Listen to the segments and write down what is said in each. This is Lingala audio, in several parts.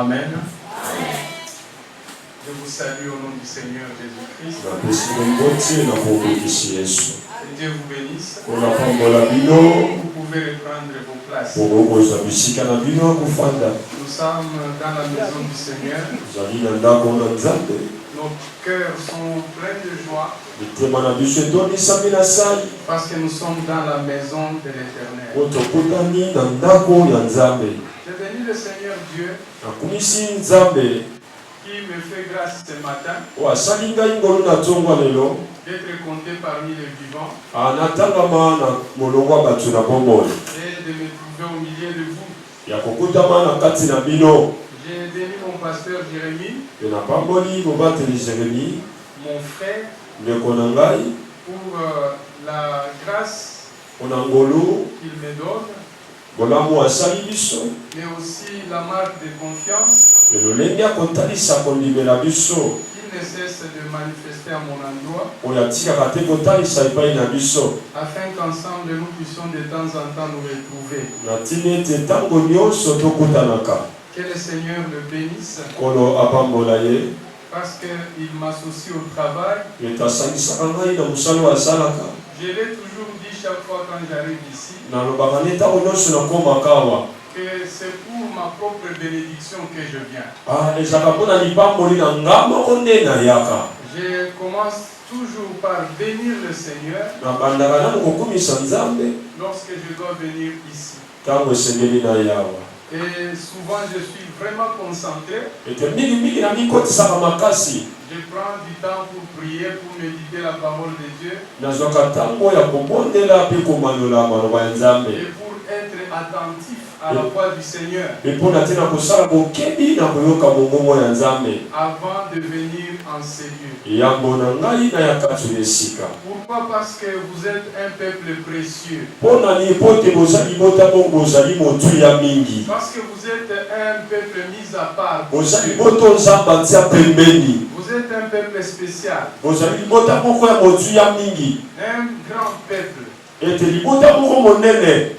Amen. Je vous salue au nom du Seigneur Jésus-Christ. Que Dieu vous bénisse. Vous pouvez reprendre vos places. Nous sommes dans la maison du Seigneur. Nos cœurs sont pleins de joie. Parce que nous sommes dans la maison de l'Éternel. Je bénis le Seigneur Dieu qui me fait grâce ce matin d'être compté parmi les vivants et de me trouver au milieu de vous. J'ai béni mon pasteur Jérémie, mon frère, pour la grâce qu'il me donne, mais aussi la marque de confiance qu'il ne cesse de manifester à mon endroit, afin qu'ensemble nous puissions de temps en temps nous retrouver. Que le Seigneur le bénisse, parce qu'il m'associe au travail. Je l'ai toujours dit chaque fois quand j'arrive ici, que c'est pour ma propre bénédiction que je viens. Je commence toujours par bénir le Seigneur lorsque je dois venir ici. Et souvent je suis vraiment concentré. Je prends du temps pour prier, pour méditer la parole de Dieu. Et pour être attentif à la voix du Seigneur. Avant de venir en ces lieux. Pourquoi? Parce que vous êtes un peuple précieux. Parce que vous êtes un peuple mis à part. Vous êtes un peuple spécial. Un grand peuple.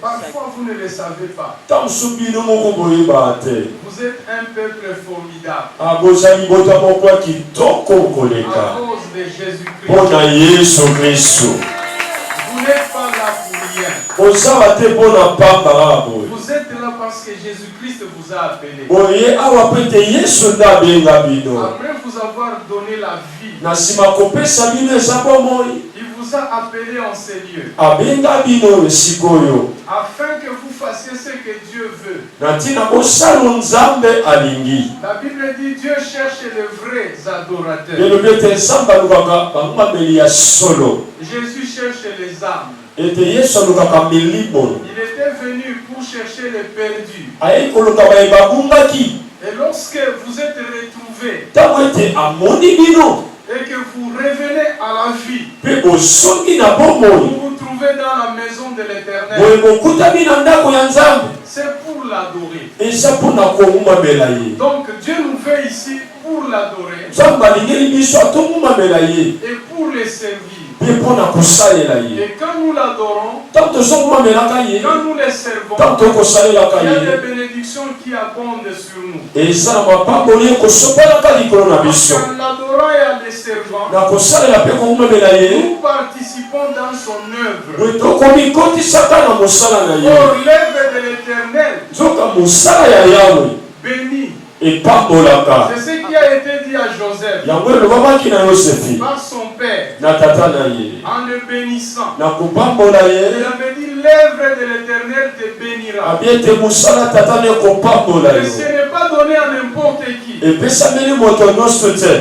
Parfois vous ne le savez pas. Vous êtes un peuple formidable. À cause de Jésus-Christ. Vous n'êtes pas là pour rien. Vous êtes là parce que Jésus-Christ vous a appelé. Après vous avoir donné la vie, il vous a appelé en ces lieux, afin que vous fassiez ce que Dieu veut. La Bible dit Dieu cherche les vrais adorateurs. Jésus cherche les âmes. Il était venu pour chercher les perdus. Et lorsque vous êtes retrouvés et que vous revenez à la vie, vous vous trouvez dans la maison de l'Éternel, c'est pour l'adorer. Donc Dieu nous fait ici pour l'adorer et pour les servir. Et quand nous l'adorons, quand nous les servons, il y a des bénédictions qui abondent sur nous. Parce qu'en l'adorant et en les servant, nous participons dans son œuvre. Or, l'œuvre de l'Éternel, béni. C'est ce qui a été dit à Joseph par son père en le bénissant. Il avait dit l'œuvre de l'Éternel te bénira. Et ce n'est pas donné à n'importe qui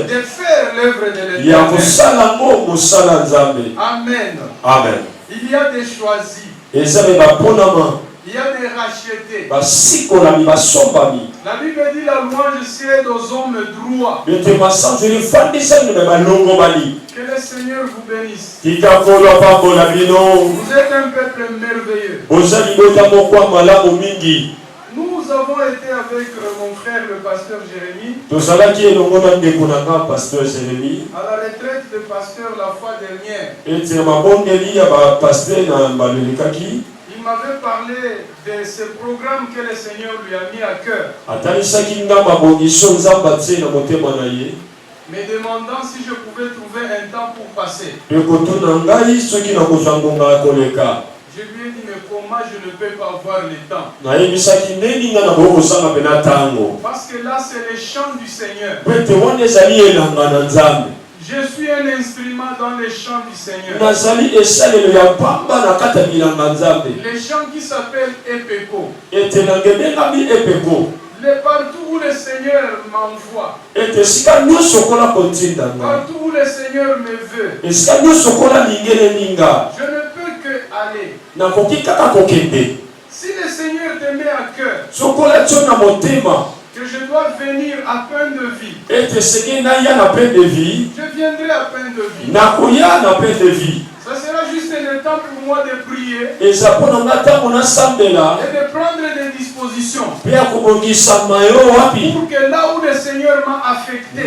de faire l'œuvre de l'Éternel. Amen. Amen. Il y a des choisis. Il y a des rachetés. La Bible dit la louange sied aux hommes droits. Que le Seigneur vous bénisse. Vous êtes un peuple merveilleux. Nous avons été avec mon frère le pasteur Jérémie à la retraite de pasteur la fois dernière. Il il m'avait parlé de ce programme que le Seigneur lui a mis à cœur. Me demandant si je pouvais trouver un temps pour passer. Je lui ai dit, mais comment je ne peux pas avoir le temps? Parce que là, c'est le chant du Seigneur. Je suis un instrument dans les chants du Seigneur. Les chants qui s'appellent Epeko. Partout où le Seigneur m'envoie. Partout où le Seigneur me veut. Je ne peux que aller. Si le Seigneur te met à cœur que je dois venir à peine de vie, je viendrai à peine de vie. Ça sera juste le temps pour moi de prier et de prendre des dispositions pour que là où le Seigneur m'a affecté,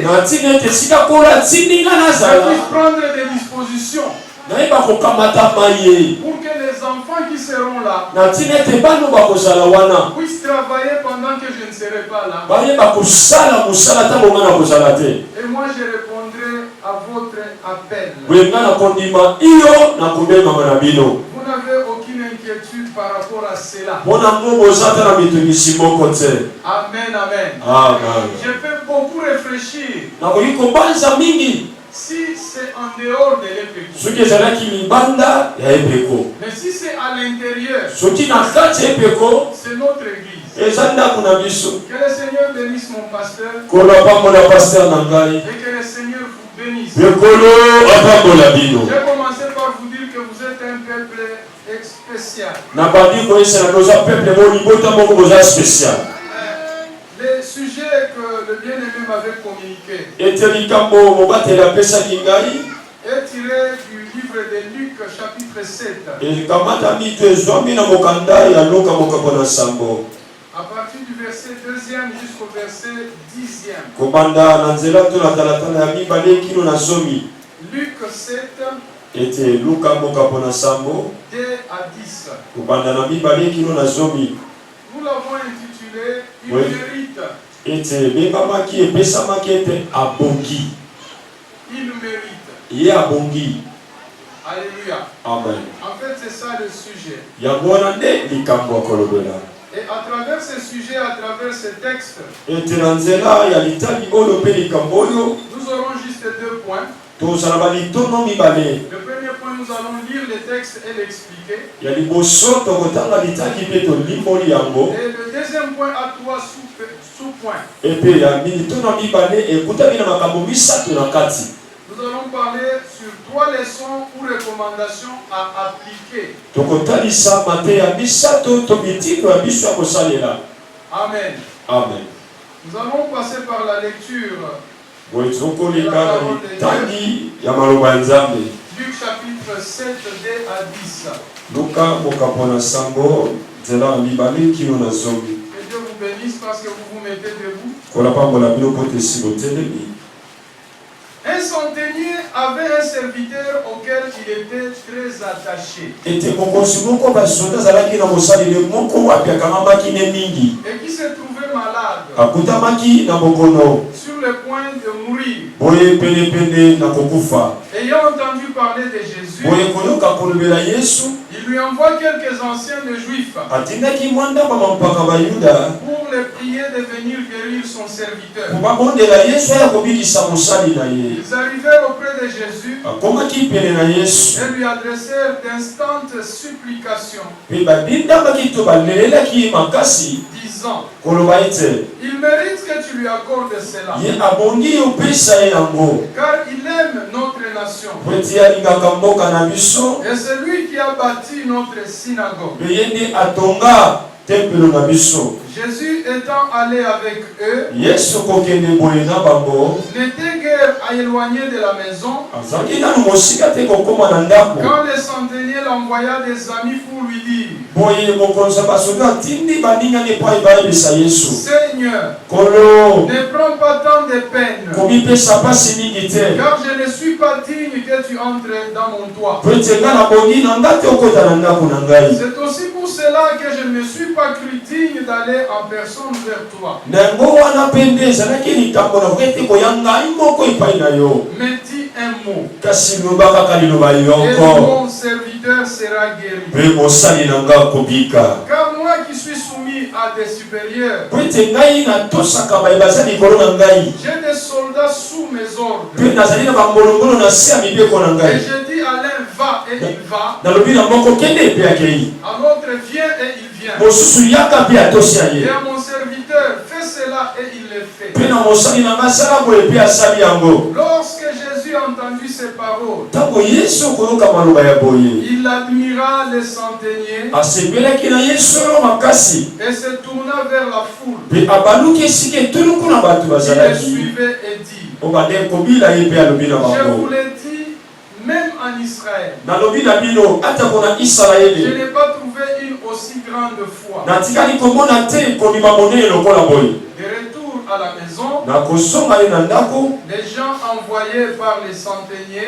je puisse prendre des dispositions pour que les enfants qui seront là puissent travailler pendant que je ne serai pas là. Et moi je répondrai à votre appel. Vous n'avez aucune inquiétude par rapport à cela. Amen, amen. Je peux beaucoup réfléchir. Si c'est en dehors de l'Epeko, mais si c'est à l'intérieur, c'est notre église. Que le Seigneur bénisse mon pasteur et que le Seigneur vous bénisse. J'ai commencé par vous dire que vous êtes un peuple spécial. Le sujet que le bien-aimé m'avait communiqué est tiré du livre de Luc chapitre 7. À partir du verset 2e jusqu'au verset 10e. Luc 7 2 à 10. Nous l'avons intitulé Il mérite. Il mérite. Alléluia. Amen. En fait, c'est ça le sujet. Et à travers ce sujet, à travers ce texte, nous aurons juste 2 points. Le premier point, nous allons lire le texte et l'expliquer. Et le deuxième point a 3 sous-points. Nous allons parler sur 3 leçons ou recommandations à appliquer. Amen. Amen. Nous allons passer par la lecture. Luc chapitre 7 2 à 10. Que Dieu vous bénisse parce que vous vous mettez debout. Un centenier avait un serviteur auquel il était très attaché. Et qui se trouvait malade. Sur le point de mourir. Ayant entendu parler de Jésus, il lui envoie quelques anciens de Juifs pour le prier de venir guérir son serviteur. Ils arrivèrent auprès de Jésus et lui adressèrent d'instantes supplications, disant: il mérite que tu lui accordes cela, car il aime notre nation et c'est lui qui a bâti notre synagogue. Jésus étant allé avec eux, n'était guère éloigné de la maison, quand le centenier l'envoya des amis pour lui dire, Seigneur, ne prends pas tant de peine, car je ne suis pas digne que tu entres dans mon toit. C'est aussi pour cela que je ne me suis pas cru digne d'aller en personne vers toi. Mais dis un mot, et mon serviteur sera guéri. Car moi qui suis soumis à des supérieurs, j'ai des soldats sous mes ordres. Et je dis à l'un va et il va, à l'autre viens et il vient. Et à mon serviteur fais cela et il le fait. Lorsque Jésus entendit ces paroles, il admira les centeniers et se tourna vers la foule. Il les suivait et dit, je vous l'ai dit, même en Israël, je n'ai pas trouvé une aussi grande foi. De retour à la maison, les gens envoyés par les centeniers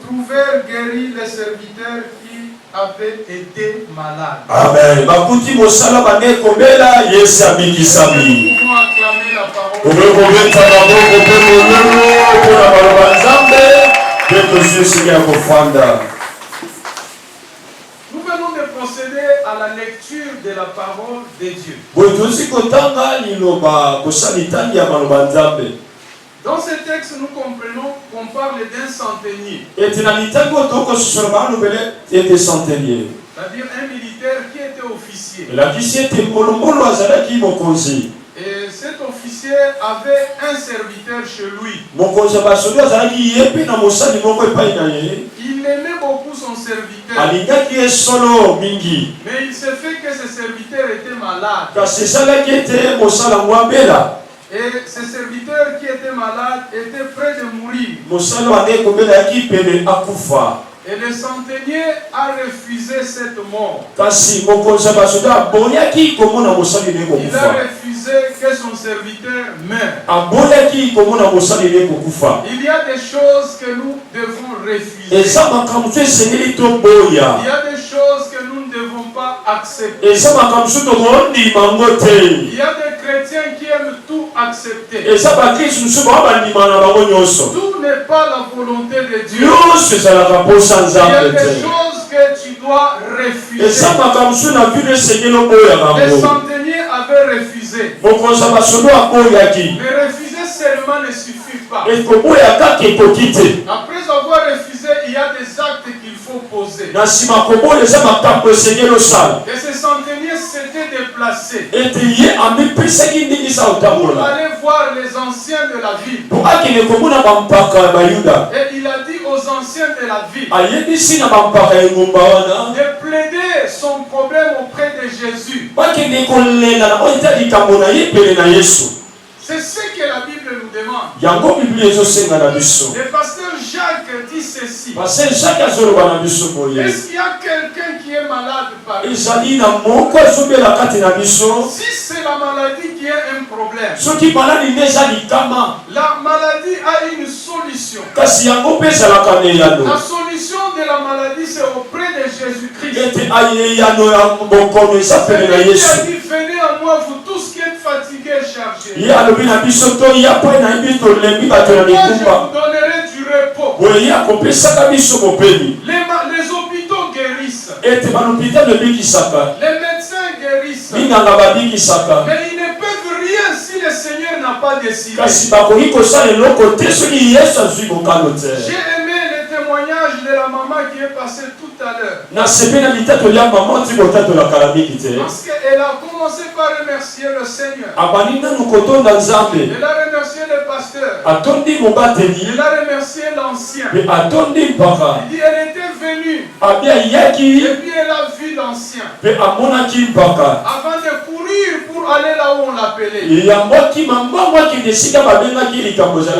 trouvèrent guéris les serviteurs qui avaient été malades. Amen. Nous pouvons acclamer la parole. Nous venons de procéder à la lecture de la parole de Dieu. Dans ce texte, nous comprenons qu'on parle d'un centenier. C'est-à-dire un militaire qui était officier. Et cet officier avait un serviteur chez lui. Il aimait beaucoup son serviteur. Mais il se fait que ce serviteur était malade. Et ce serviteur qui était malade était près de mourir. Et le centenier a refusé cette mort. Il a refusé que son serviteur meure. Il y a des choses que nous devons refuser. Il y a des choses que nous ne devons pas accepter. Il y a des chrétiens qui aiment tout accepter. Tout n'est pas la volonté de Dieu. Il y a des choses que tu dois refuser. Le centenier avait refusé. Mais refuser seulement ne suffit pas. Après avoir refusé, il y a des actes qu'il faut poser. Et ce centenier s'était déplacé pour aller voir les anciens de la ville. Et il a dit aux anciens de la ville de plaider son problème auprès de Jésus. C'est ce que la Bible nous demande. Le pasteur Jacques dit ceci. Est-ce qu'il y a quelqu'un qui est malade parmi nous? Si c'est la maladie qui est un problème, la maladie a une solution. La solution de la maladie, c'est auprès de Jésus-Christ. Il a dit, venez à moi, vous tous qui êtes fatigués et chargés. Moi, je vous donnerai du repos. Les hôpitaux guérissent. Les médecins guérissent. Mais ils ne peuvent rien si le Seigneur n'a pas décidé. J'ai aimé le témoignage de la maman qui est passée tout à l'heure. Parce qu'elle a commencé par remercier le Seigneur. Elle a remercié le pasteur. Elle a remercié l'ancien. Il dit elle était venue. Et puis elle a vu l'ancien. Avant de courir pour aller là où on l'appelait.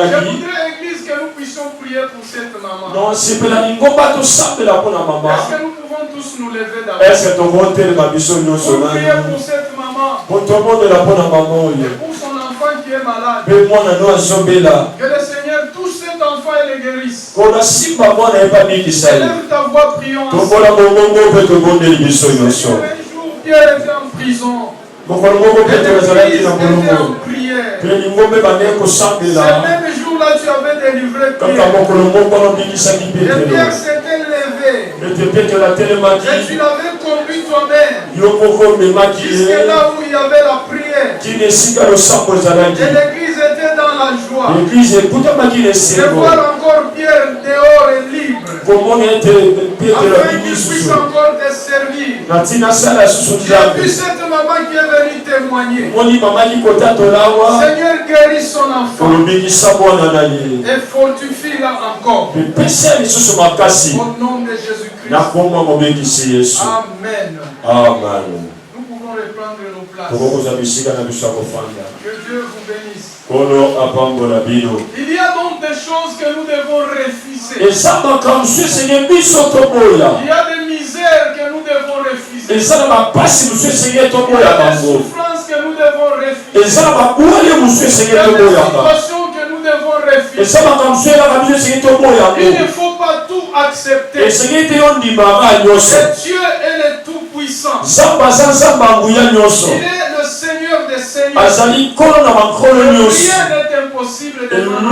Je voudrais, Église, que nous puissions prier pour cette maman. Est-ce que nous pouvons tous nous lever d'abord pour prier pour cette maman et pour son enfant qui est malade? Que le Seigneur touche cet enfant et le guérisse. Élève ta voix, prions ensemble. Un jour, Pierre était en prison. Et l'Église était en prière. Ce même jour-là, tu avais délivré Pierre. Et Pierre s'était levé. Et tu l'avais conduit toi-même. Jusqu'à là où il y avait la prière. Et l'Église était dans la joie. De voir encore Pierre dehors et libre. Afin qu'il puisse encore te servir. J'ai vu cette maman qui est venue témoigner. Seigneur, guéris son enfant. Et fortifie-la encore. Au nom de Jésus-Christ. Amen. Amen. Nous pouvons reprendre nos places. Que Que Dieu vous bénisse. Il Il y a donc des choses que nous devons refuser. Il y a des misères que nous devons refuser. Il y a des souffrances que nous devons refuser. Il y a des situations que nous devons refuser. Il ne faut pas tout accepter. Et Dieu est le Tout-Puissant. Il est le Seigneur des Seigneurs. Rien n'est impossible devant lui.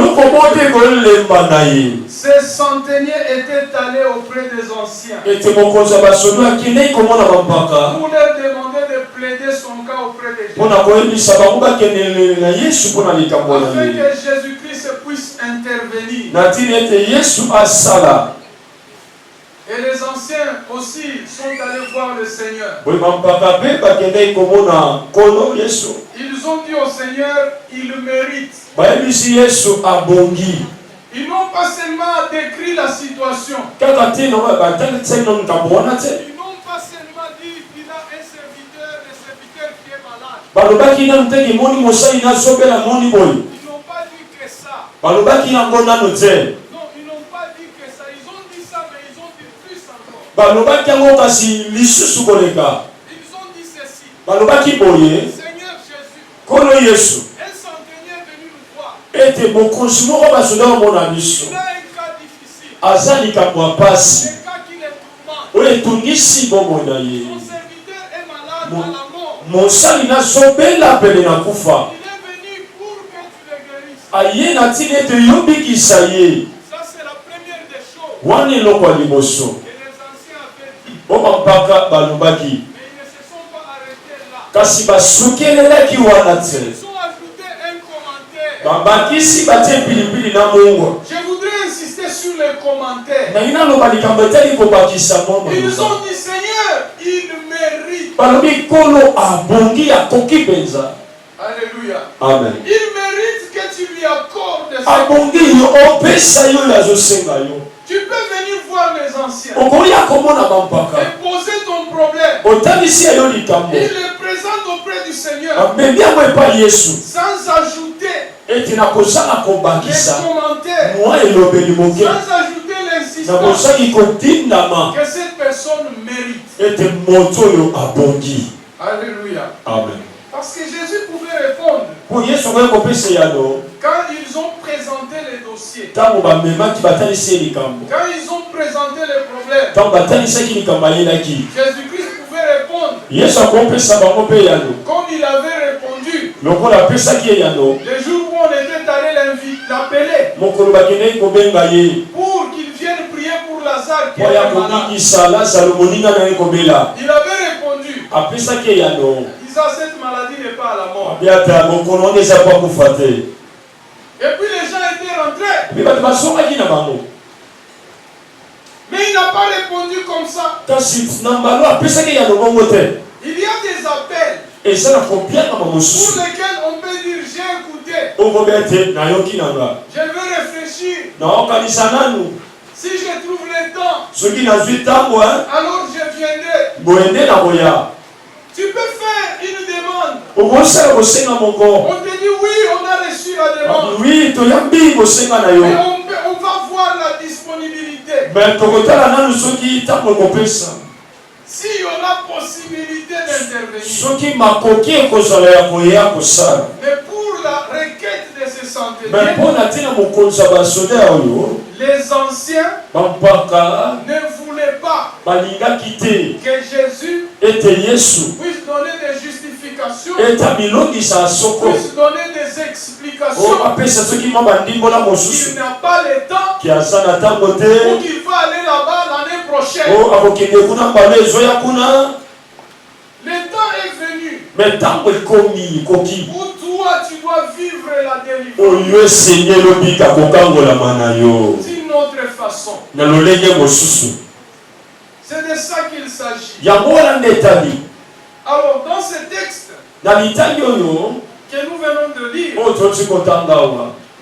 Ces centeniers étaient allés auprès des anciens pour leur demander de plaider son cas auprès de Jésus, afin que Jésus-Christ puisse intervenir. Et les anciens aussi sont allés voir le Seigneur. Ils ont dit au Seigneur, il mérite. Ils n'ont pas seulement décrit la situation. Ils n'ont pas seulement dit qu'il a un serviteur qui est malade. Ils n'ont pas dit que ça. Non, ils n'ont pas dit que ça. Ils ont dit ça, mais ils ont dit plus encore. Ils ont dit ceci. Seigneur Jésus, un centenier est venu nous voir. Il a un cas difficile. Un cas qui le tourmente. Son serviteur est malade à la mort. Il est venu pour que tu le guérisses. Ça, c'est la première des choses. Et les anciens avaient dit. Mais ils ne se sont pas arrêtés là. Ils ont ajouté un commentaire. Je voudrais insister sur les commentaires. Ils ont dit, Seigneur, il mérite. Alléluia. Amen. Il mérite que tu lui accordes ça. Tu peux venir voir les anciens et poser ton problème. Il le présente auprès du Seigneur sans ajouter les commentaires, sans ajouter l'insistance que cette personne mérite. Alléluia. Amen. Parce que Jésus pouvait répondre quand ils ont présenté les dossiers, quand ils ont présenté les problèmes. Jésus-Christ pouvait répondre comme il avait répondu le jour où on était allé l'appeler pour qu'il vienne prier pour Lazare qui était malade. Il avait répondu, cette maladie n'est pas à la mort. Et puis les gens étaient rentrés. Mais il n'a pas répondu comme ça. Il y a des appels pour lesquels on peut dire j'ai écouté. Je vais réfléchir. Si je trouve le temps, alors je viendrai. Tu peux faire une demande. On te dit oui, on a reçu la demande. Oui, mais on va voir la disponibilité. Si on a possibilité d'intervenir. Mais pour la requête de ce centenier, les anciens ne voulaient pas que Jésus puisse donner des justifications, puisse donner des explications. Il n'a pas le temps ou qu'il va aller là-bas l'année prochaine. Le temps est venu où toi tu dois vivre la délivrance d'une autre façon. C'est de ça qu'il s'agit. Alors dans ce texte que nous venons de lire,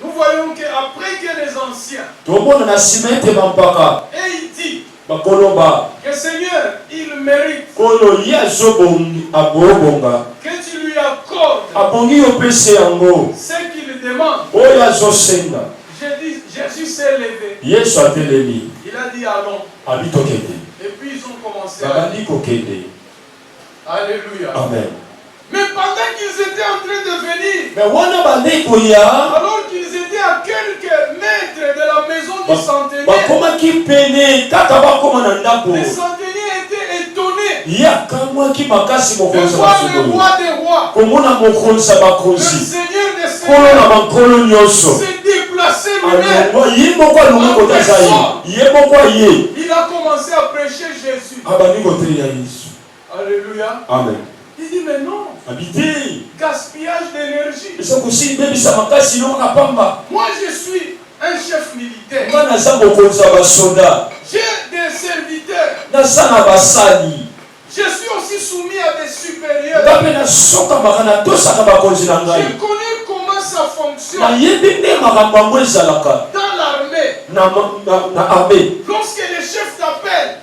nous voyons qu'après que les anciens, et il dit que Seigneur, il mérite que tu lui accordes ce qu'il demande. Jésus s'est levé. Il a dit allons. Et puis ils ont commencé à dire. Alléluia. Amen. Mais pendant qu'ils étaient en train de venir, alors qu'ils étaient à quelques mètres de la maison du centenier, les centeniers étaient étonnés de voir le roi des rois, le Seigneur des seigneurs, se déplacer lui-même en personne. Il a commencé à prêcher Jésus. Alléluia. Amen. Il dit mais non. Gaspillage d'énergie. Moi je suis un chef militaire. J'ai des serviteurs. Je suis aussi soumis à des supérieurs. Je connais comment ça fonctionne dans l'armée. Lorsque les chefs t'appellent,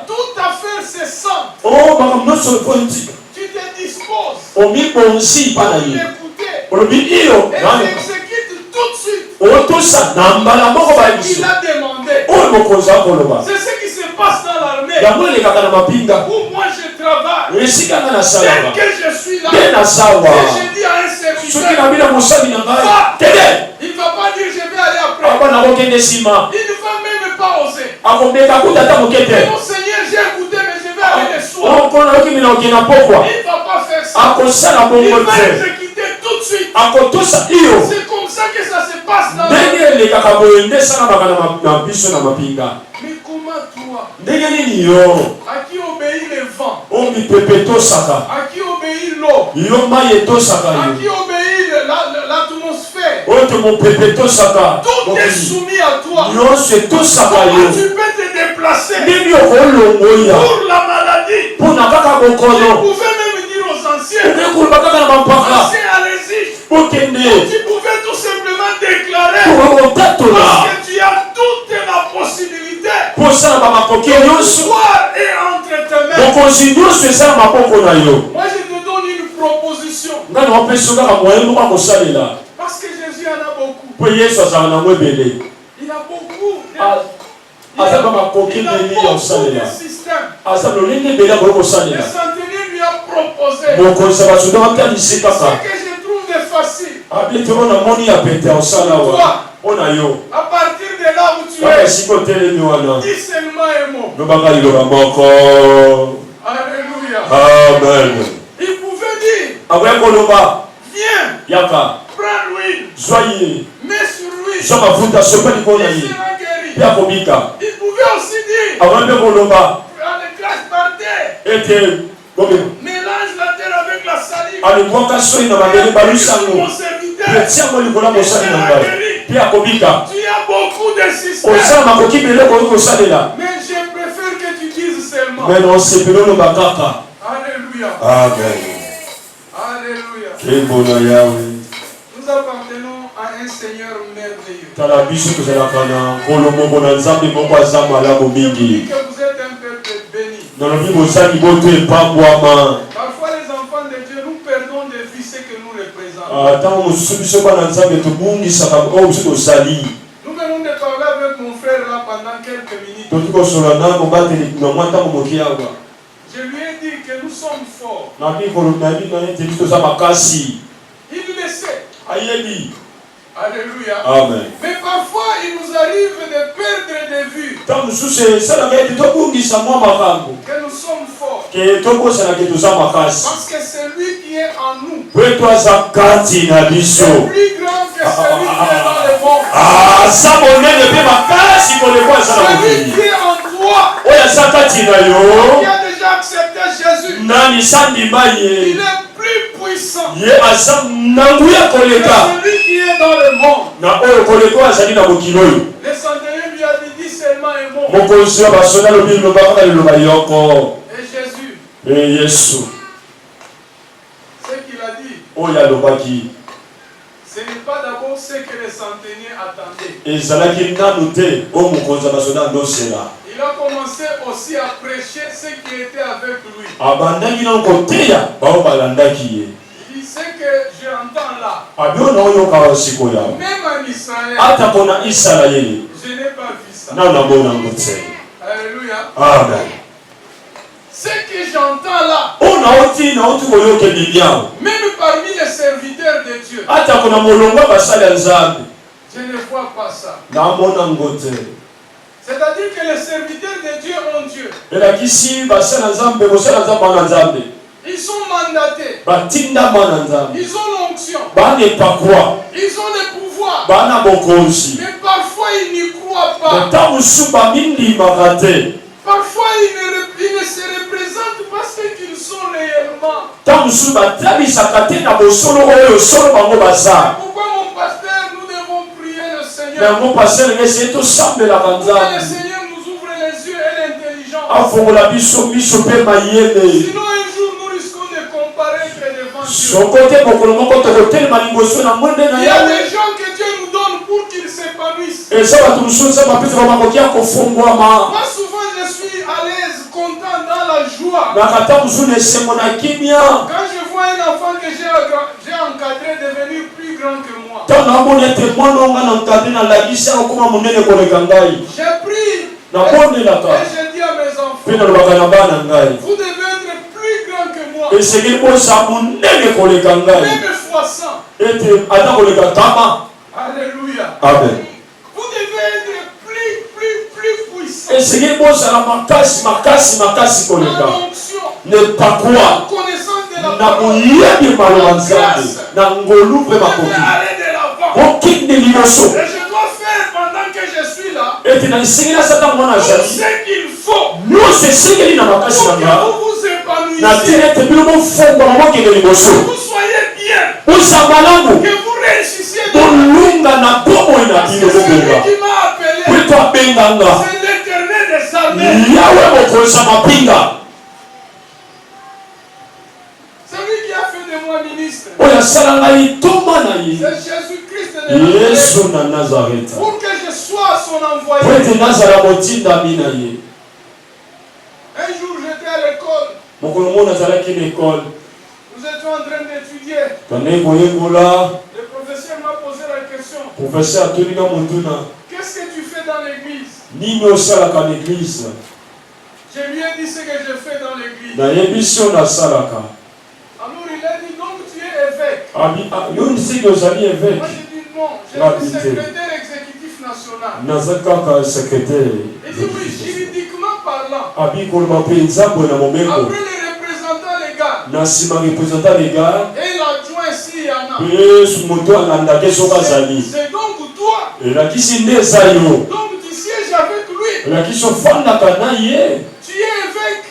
toute affaire se sent. Tu te disposes pour l'écouter et tu exécutes tout de suite ce qu'il a demandé. C'est ce qui se passe dans l'armée où moi je travaille. Dès que je suis là, et je dis à un serviteur, il ne va pas dire je vais aller après. Il ne va même pas oser. Mon Seigneur, j'ai écouté, mais je vais aller le soir. Il ne va pas faire ça. Il va exécuter tout de suite. C'est comme ça que ça se passe dans l'armée. Mais comment toi, à qui obéit le vent, à qui obéit l'eau, à qui obéit l'atmosphère, tout est soumis à toi. Comment tu peux te déplacer pour la maladie? Tu pouvais même dire aux anciens, allez-y. Tu pouvais tout simplement déclarer parce que tu as toute la possibilité. Le pouvoir est entre tes mains. Moi je te donne une proposition. Parce que Jésus en a beaucoup. Il a beaucoup de systèmes. Le centenier lui a proposé ce que je trouve de facile. Toi, à partir de là où tu es, dis seulement un mot. Alléluia. Amen. Il pouvait dire, viens, prends l'huile, mets sur lui, il sera guéri. Il pouvait aussi dire, à la grâce par terre, mélange la terre avec la salive, mon serviteur, il sera guéri. Tu as beaucoup de systèmes. Mais je préfère que tu dises seulement. Alléluia. Amen. Alléluia. Nous appartenons à un Seigneur merveilleux. Que vous êtes un peuple béni. Parfois les enfants de Dieu, nous perdons de vue ce que nous représentons. Nous venons de parler avec mon frère là pendant quelques minutes. Je lui ai dit que nous sommes forts. Il le sait. Alléluia. Amen. Mais parfois il nous arrive de perdre de vue que nous sommes forts. Parce que c'est lui qui est en nous. C'est plus grand que celui qui est dans le monde. Celui qui est en toi, qui a déjà accepté Jésus, il est plus puissant que celui qui est dans le monde. Le centenier lui a dit seulement un mot. Et Jésus, ce qu'il a dit, ce n'est pas d'abord ce que le centenier attendait. Il a commencé aussi à prêcher ceux qui étaient avec lui. Il dit ce que j'entends là. Même en Israël, je n'ai pas vu ça. Alléluia. Amen. Ce que j'entends là, même parmi les serviteurs de Dieu, je ne vois pas ça. C'est-à-dire que les serviteurs de Dieu ont Dieu. Ils sont mandatés. Ils ont l'onction. Ils ont le pouvoir. Mais parfois ils n'y croient pas. Parfois ils ne se représentent pas ce qu'ils sont réellement. Pourquoi mon pasteur, nous devons prier le Seigneur? Pour que le Seigneur nous ouvre les yeux et l'intelligence. Sinon un jour nous risquons de comparaître devant Dieu. Il y a des gens que Dieu nous donne pour qu'ils s'épanouissent. Moi souvent je suis à l'aise, content, dans la joie. Quand je vois un enfant que j'ai encadré devenir plus grand que moi, j'ai pris et j'ai dit à mes enfants, vous devez être plus grand que moi, même fois 100. Alléluia. Amen. Vous devez être plus puissant. Ne pas quoi. Connaissance de la parole. Vous devez aller de l'avant. Et je dois faire pendant que je suis là tout ce qu'il faut pour que vous vous épanouissiez, que vous soyez bien, que vous réussissiez dans la vie. Parce que celui qui m'a appelé, c'est l'Éternel des armées. Celui qui a fait de moi ministre, c'est Jésus-Christ de Nazareth. Pour que je sois son envoyé. Un jour j'étais à l'école. Nous étions en train d'étudier. Le professeur m'a posé la question. Qu'est-ce que tu fais dans l'église? Je lui ai dit ce que je fais dans l'église. Alors il a dit donc tu es évêque. Moi j'ai dit non, je suis secrétaire exécutif national. Il dit oui, juridiquement parlant. Après les représentants légaux. Et l'adjoint s'il y en a. C'est donc toi. Donc tu sièges avec lui. Tu es évêque.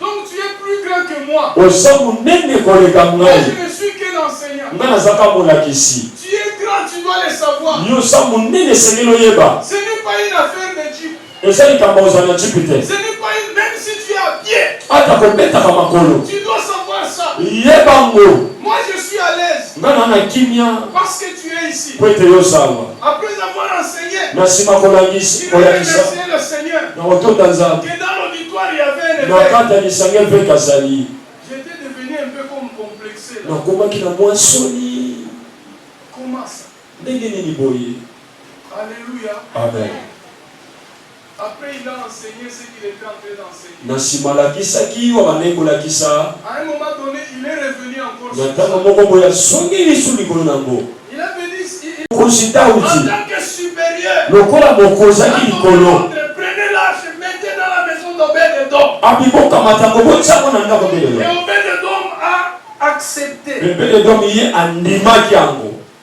Donc tu es plus grand que moi. Moi je ne suis qu'un enseignant. Tu es grand, tu dois le savoir. Ce n'est pas une affaire de Dieu. Ce n'est pas une, même si tu es à pied, tu dois savoir ça. Moi je suis à l'aise parce que tu es ici. Après avoir enseigné, il a remercié le Seigneur. Que dans l'auditoire, il y avait un éveil. J'étais devenu un peu comme complexé. Comment ça? Alléluia. Amen. Après, il a enseigné ce qu'il était en train d'enseigner. À un moment donné, il est revenu encore sur ça. Il a venu en tant que supérieur. Prenez l'arche, mettez dans la maison d'Obed-Edom. Et Obed-Edom a accepté.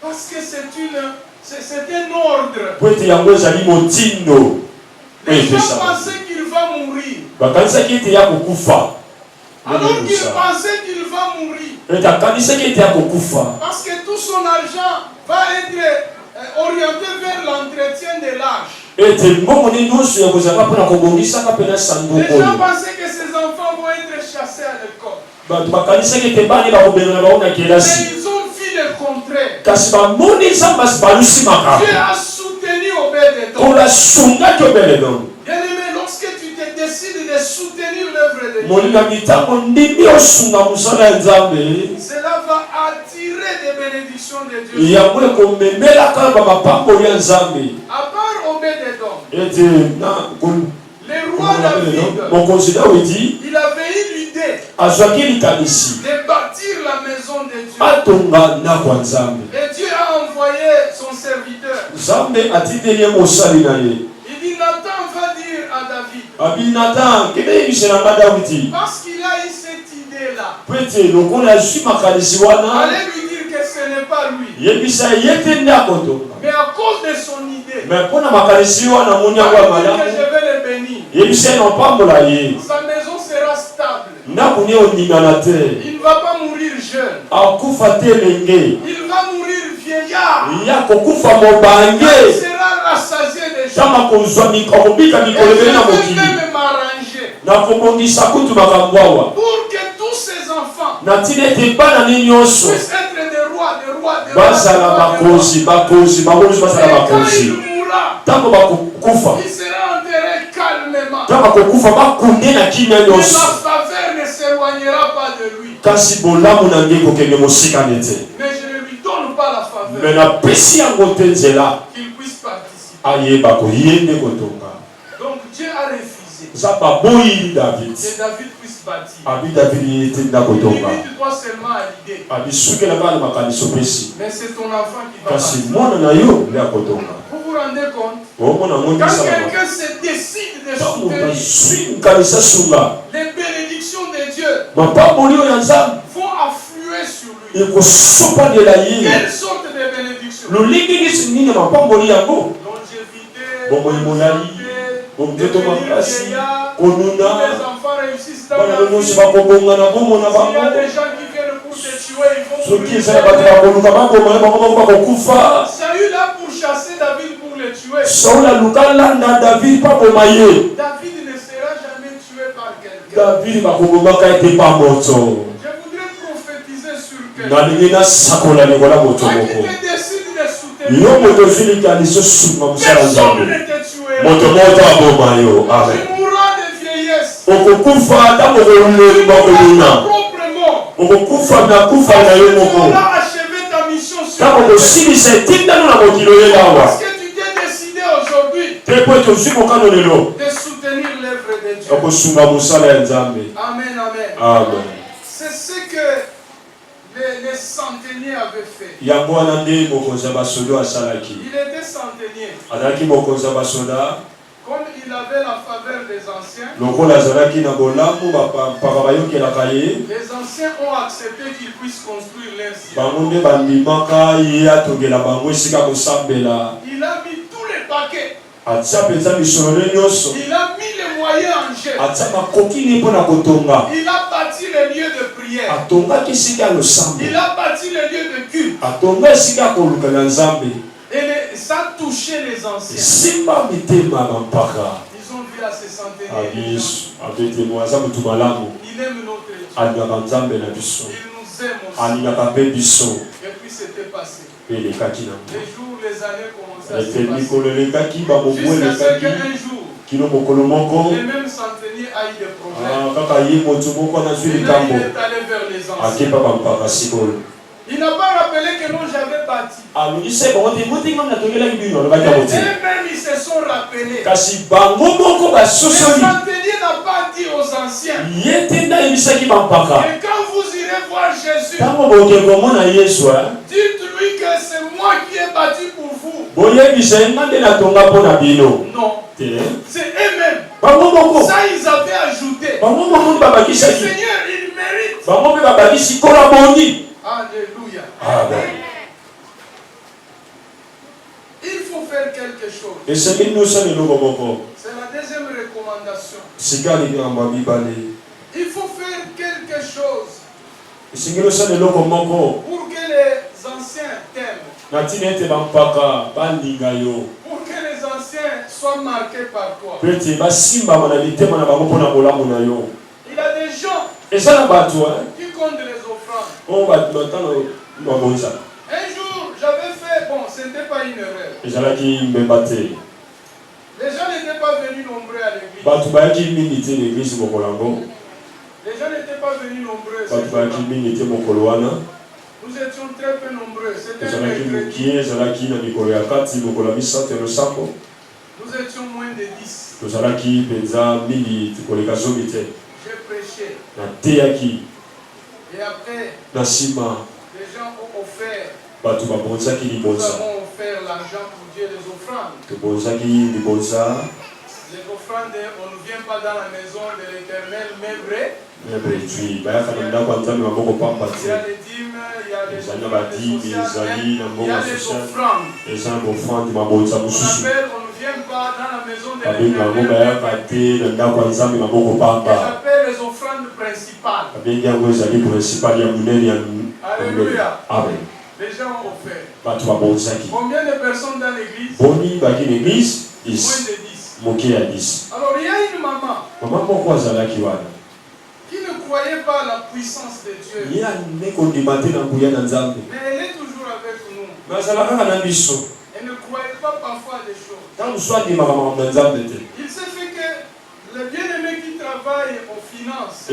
Parce que c'est un ordre. Les gens pensaient qu'il va mourir. Alors qu'il pensait qu'il va mourir. Parce que tout son argent va être orienté vers l'entretien de l'arche. Les gens pensaient que ses enfants vont être chassés à l'école. Mais ils ont vu le contraire. Dieu a soutenu Obed-Edom. Bien-aimé, lorsque tu te décides de soutenir l'œuvre de Dieu, cela va attirer des bénédictions de Dieu. À part Obed-Edom, le roi David, il avait eu l'idée de bâtir la maison de Dieu. Et Dieu a envoyé son serviteur. Il dit, Nathan va dire à David. Parce qu'il a eu cette idée-là. Allez lui dire que ce n'est pas lui. Mais à cause de son idée, je vais le bénir. Sa maison sera stable. Il ne va pas mourir jeune. Il va mourir vieillard. Il sera rassasié de gens. Et je vais même m'arranger pour que tous ses enfants puissent être des rois. Et quand il mourra, il sera enterré calmement. Mais la faveur ne s'éloignera pas de lui. Mais je ne lui donne pas la faveur qu'il puisse participer. Donc Dieu a refusé que David puisse bâtir. Il dit, tu dois seulement à l'idée. Mais c'est ton enfant qui va bâtir. Vous vous rendez compte? Quand quelqu'un se décide de soutenir, les bénédictions de Dieu vont affluer sur lui. Quelle sorte de bénédiction? Longévité, devenir vieillard, tous les enfants réussissent dans la vie. S'il y a des gens qui viennent pour te tuer, ils vont mourir. Saül là pour chasser David pour le tuer. David ne sera jamais tué par quelqu'un. Je voudrais prophétiser sur quelqu'un. Toi qui te décides de soutenir, personne ne te tuera. Tu mourras de vieillesse. Tu mourras ta propre mort. Tu auras achevé ta mission sur terre. Parce que tu t'es décidé aujourd'hui de soutenir l'œuvre de Dieu. Amen, amen. C'est ce que les centeniers avaient fait. Il était centenier. Comme il avait la faveur des anciens, les anciens ont accepté qu'ils puissent construire leur ciel. Il a mis tous les paquets. Il a mis les moyens en jeu. Il a bâti les lieux de prière. Il a bâti les lieux de culte. Et ça a touché les anciens. Ils ont vu à ces centenaires. Il aime notre Dieu. Il nous aime aussi. Et puis c'était passé. Les jours, les années commençaient à se passer. Jusqu'à ce qu'un jour, les mêmes centeniers aient des problèmes. Maintenant, il est allé vers les anciens. Il n'a pas rappelé que non, j'avais bâti. Eux-mêmes, ils se sont rappelés. Le centenier n'a pas dit aux anciens. Et quand vous irez voir Jésus, dites-lui que c'est moi qui ai bâti pour vous. Non. C'est eux-mêmes. Ça, ils avaient ajouté. Le Seigneur, il mérite. Alléluia. Amen. Il faut faire quelque chose. C'est la deuxième recommandation. Il faut faire quelque chose pour que les anciens t'aiment. Pour que les anciens soient marqués par toi. Il y a des gens qui comptent les offrandes. Un jour, j'avais fait, bon, ce n'était pas une erreur. Les gens n'étaient pas venus nombreux à l'église. Les gens n'étaient pas venus nombreux. Nous étions très peu nombreux. C'était un mercredi. Nous étions moins de 10. J'ai prêché. Et après, les gens ont offert. Nous avons offert l'argent pour Dieu, les offrandes. Les offrandes, on ne vient pas dans la maison de l'Éternel, mais vrai. Il y a les dîmes, il y a les offrandes. On appelle, on ne vient pas dans la maison de l'Éternel. J'appelle les offrandes principales. Alléluia. Amen. Les gens ont offert. Combien de personnes dans l'église? Moins de 10. Alors il y a une maman qui ne croyait pas à la puissance de Dieu. Mais elle est toujours avec nous. Elle ne croyait pas parfois à des choses. Il se fait que le bien-aimé qui travaille aux finances,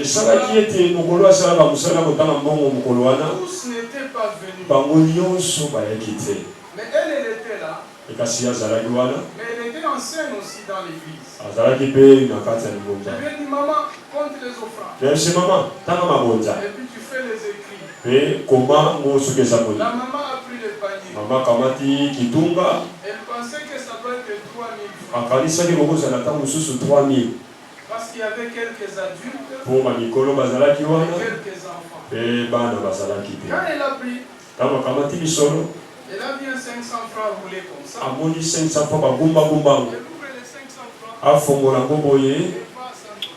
tous n'étaient pas venus. Mais elle était là. Mais elle était ancienne aussi dans l'église. Je lui ai dit, maman, compte les offrandes. Et puis tu fais les écrits. La maman a pris le panier. Elle pensait que ça doit être 3000 francs. Parce qu'il y avait quelques adultes et quelques enfants. Quand elle a pris, elle a mis 500 francs roulés comme ça. Elle ouvre les 500 francs. Elle pas $100.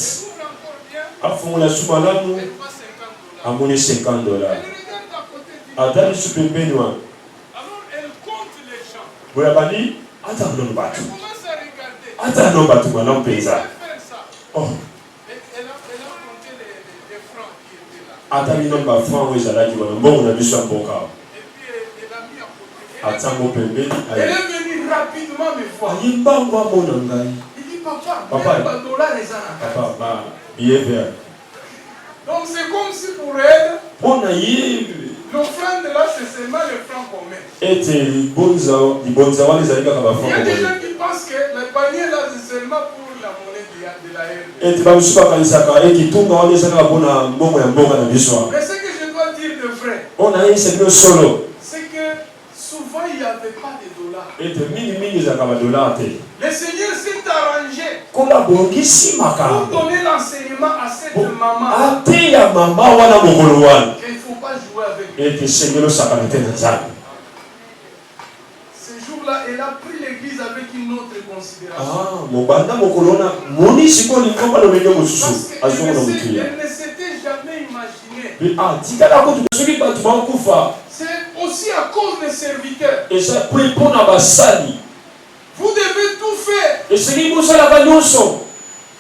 Elle ouvre encore bien. Elle pas $50. Elle regarde à côté du alors elle compte les gens. Elle commence à regarder. Elle a fait ça. Elle a compté les francs qui étaient là. Et puis elle a mis à côté. Elle est venue rapidement me voir. Il dit, papa, $100 les ans. Donc c'est comme si pour elle, l'offrande là c'est seulement le franc commun. Il y a des gens qui pensent que le panier là c'est seulement pour la monnaie de la haine. Mais ce que je dois dire de vrai, c'est que souvent il n'y avait pas de dollars. Le Seigneur s'est arrangé pour donner l'enseignement à cette maman qu'il ne faut pas jouer avec elle. Ce jour-là, elle a pris l'église avec une autre considération. Parce qu'elle ne s'était jamais imaginée. C'est aussi à cause des serviteurs. Vous devez tout faire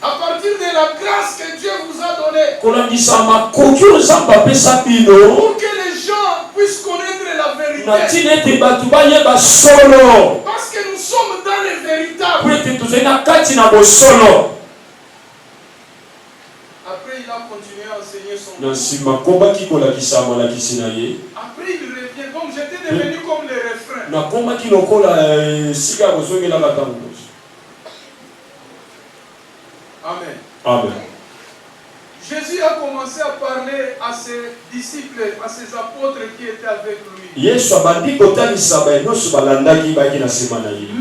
à partir de la grâce que Dieu vous a donnée pour que les gens puisse connaître la vérité. Parce que nous sommes dans les véritables. Après, il a continué à enseigner son nom. Après, il revient. Donc, j'étais devenu comme les refrains. Amen. Amen. Jésus a commencé à parler à ses disciples, à ses apôtres qui étaient avec lui.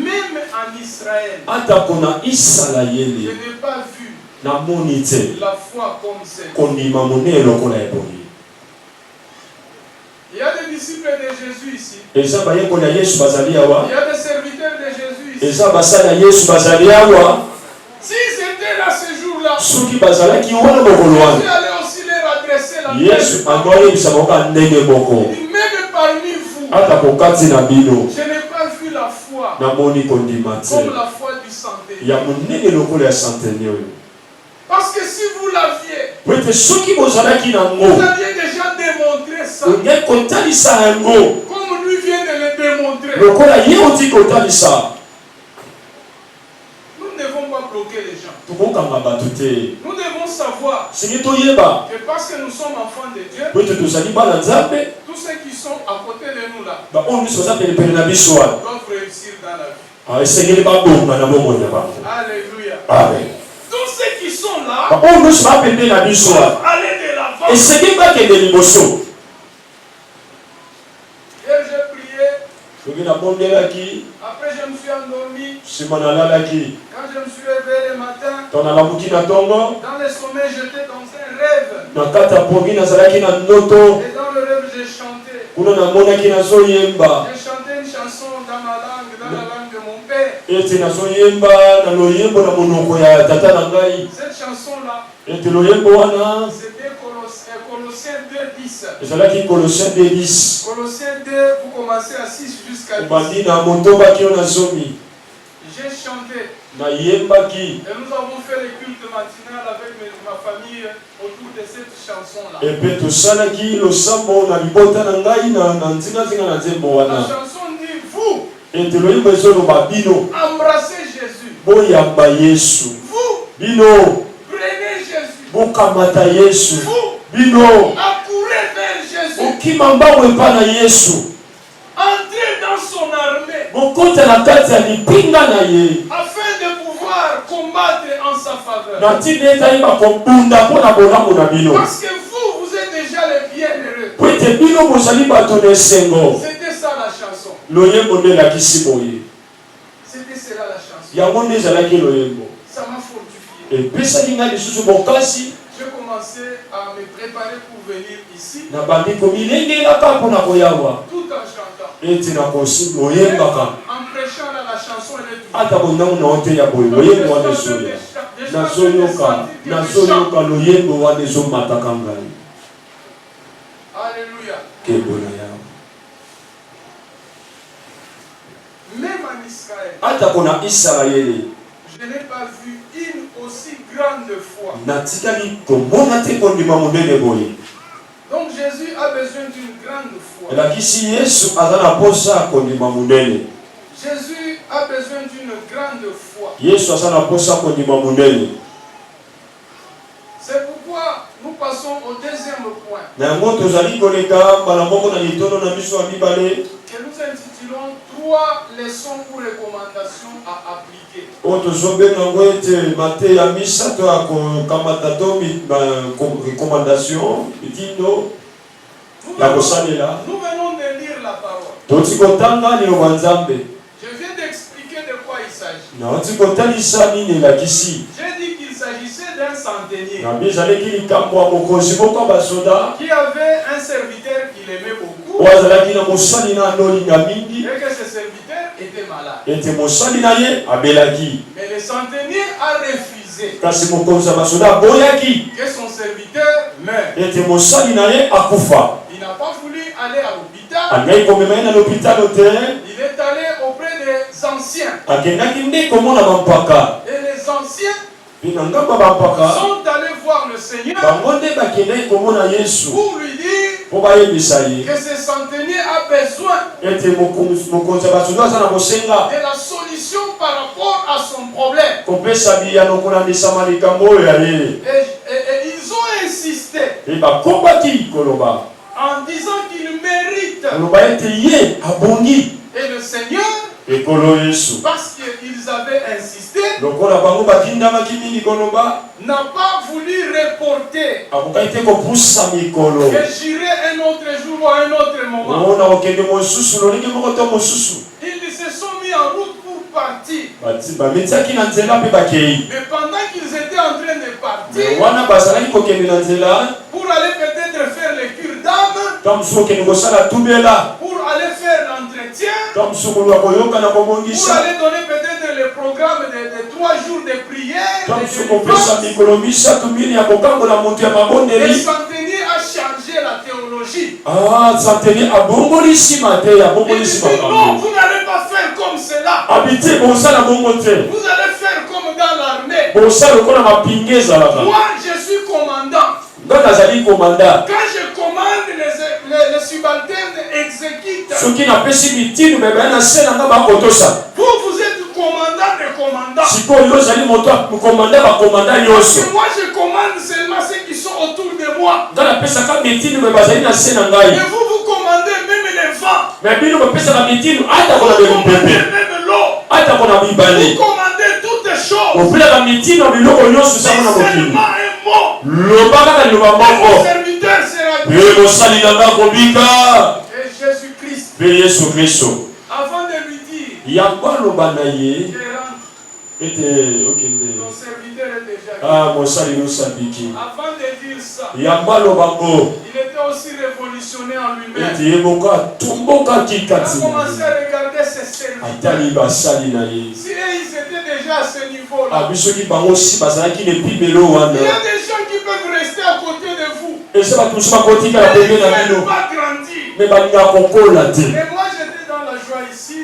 Même en Israël, je n'ai pas vu la foi comme celle. Il y a des disciples de Jésus ici. Il y a des serviteurs de Jésus ici. Si c'était là ce jour-là, Jésus allait aussi leur adresser la paix. Même parmi vous, je n'ai pas vu la foi comme la foi du centenier. Parce que si vous l'aviez, vous aviez déjà démontré ça. Comme lui vient de le démontrer. Nous ne devons pas bloquer les gens. Nous devons savoir que parce que nous sommes enfants de Dieu, tous ceux qui sont à côté de nous là doivent réussir dans la vie. Alléluia. Amen. Tous ceux qui sont là doivent aller de l'avant. Et j'ai prié. Après je me suis endormi. Quand je me suis réveillé le matin, dans le sommeil j'étais dans un rêve. Et dans le rêve j'ai chanté. J'ai chanté une chanson dans ma langue, dans la langue de mon père. Cette chanson-là, c'était Colossiens 2:10. Colossiens 2, vous commencez à 6 jusqu'à 10. J'ai chanté. Et nous avons fait le culte matinal avec ma famille autour de cette chanson-là. La chanson dit vous. Embrassez Jésus. Vous prenez Jésus. Vous accourez vers Jésus. Entrez dans son armée. Afin de pouvoir combattre en sa faveur. Parce que vous êtes déjà les bienheureux. C'était ça la chanson. C'était cela la chanson. Ça m'a fortifié. J'ai commencé à me préparer pour venir ici. Tout en chantant. En prêchant là, la chanson elle est Alléluia. Même en Israël, je n'ai pas vu une aussi grande foi. Donc Jésus a besoin d'une grande foi. Jésus a besoin d'une grande foi. C'est pourquoi nous passons au deuxième point. Que nous intitulons 3 leçons ou recommandations à appliquer. Nous venons de lire la parole. Je viens d'expliquer de quoi il s'agit. J'ai dit qu'il s'agissait d'un centenier qui avait un serviteur qu'il aimait beaucoup et que ce serviteur était malade. Mais le centenier a refusé que son serviteur meure. Il n'a pas voulu aller à l'hôpital. Il est allé auprès des anciens. Et les anciens sont allés voir le Seigneur pour lui dire que ce centenier a besoin de la solution par rapport à son problème. Et ils ont insisté en disant qu'il mérite. Et le Seigneur, parce qu'ils avaient insisté, n'a pas voulu reporter et j'irai un autre jour ou un autre moment. Ils se sont mis en route pour partir. Mais pendant qu'ils étaient en train de partir, pour aller peut-être faire les cures d'âme, pour aller faire l'entretien, pour aller donner peut-être le programme de 3 jours de prière, le centenier a changé la théologie. Il dit non, vous n'allez pas faire comme cela. Vous allez faire comme dans l'armée. Moi, je suis commandant. Quand je commande, les subalternes exécutent. Vous êtes commandant de commandants. Moi, je commande seulement ceux qui sont autour de moi. Et vous, vous commandez même les vents. Vous commandez même l'eau. Vous commandez toutes les choses. C'est seulement un mot. Et vos serviteurs sera Dieu. Et Jésus-Christ. Avant de lui dire, ton serviteur est déjà là. Avant de dire ça, il était aussi révolutionné en lui-même. Il a commencé à regarder ses serviteurs. Si ils étaient déjà à ce niveau-là, il y a des gens qui peuvent rester à côté de vous. Ils ne peuvent pas grandir. Mais moi j'étais dans la joie ici.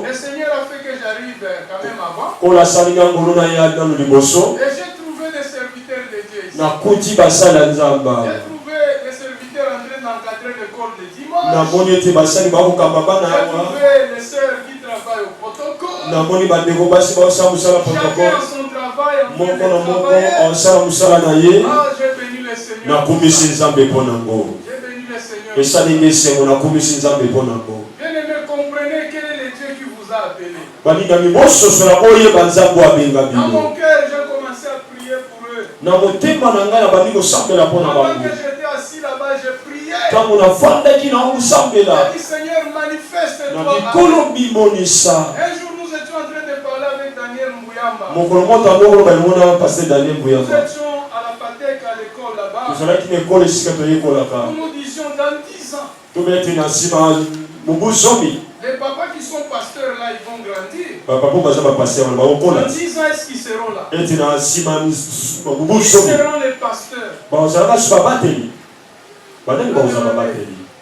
Le Seigneur a fait que j'arrive quand même avant. Et j'ai trouvé des serviteurs de Dieu ici. J'ai trouvé des serviteurs en train d'encadrer l'école de dimanche. J'ai trouvé les sœurs qui travaillent au protocole. Chacun a son travail en train de travailler. J'ai béni le Seigneur. J'ai béni le Seigneur. Bien-aimé, comprenez quel est le Dieu qui vous a appelé. Dans mon cœur, j'ai commencé à prier pour eux. Avant que j'étais assis là-bas, j'ai prié. J'ai dit, Seigneur, manifeste-toi. Un jour, nous étions en train de parler avec Daniel Mbouyamba. Nous étions à la Patek à l'école là-bas. Nous disions dans 10 ans. Les papas qui sont pasteurs là, ils vont grandir. Dans 10 ans, est-ce qu'ils seront là? Ils seront les pasteurs.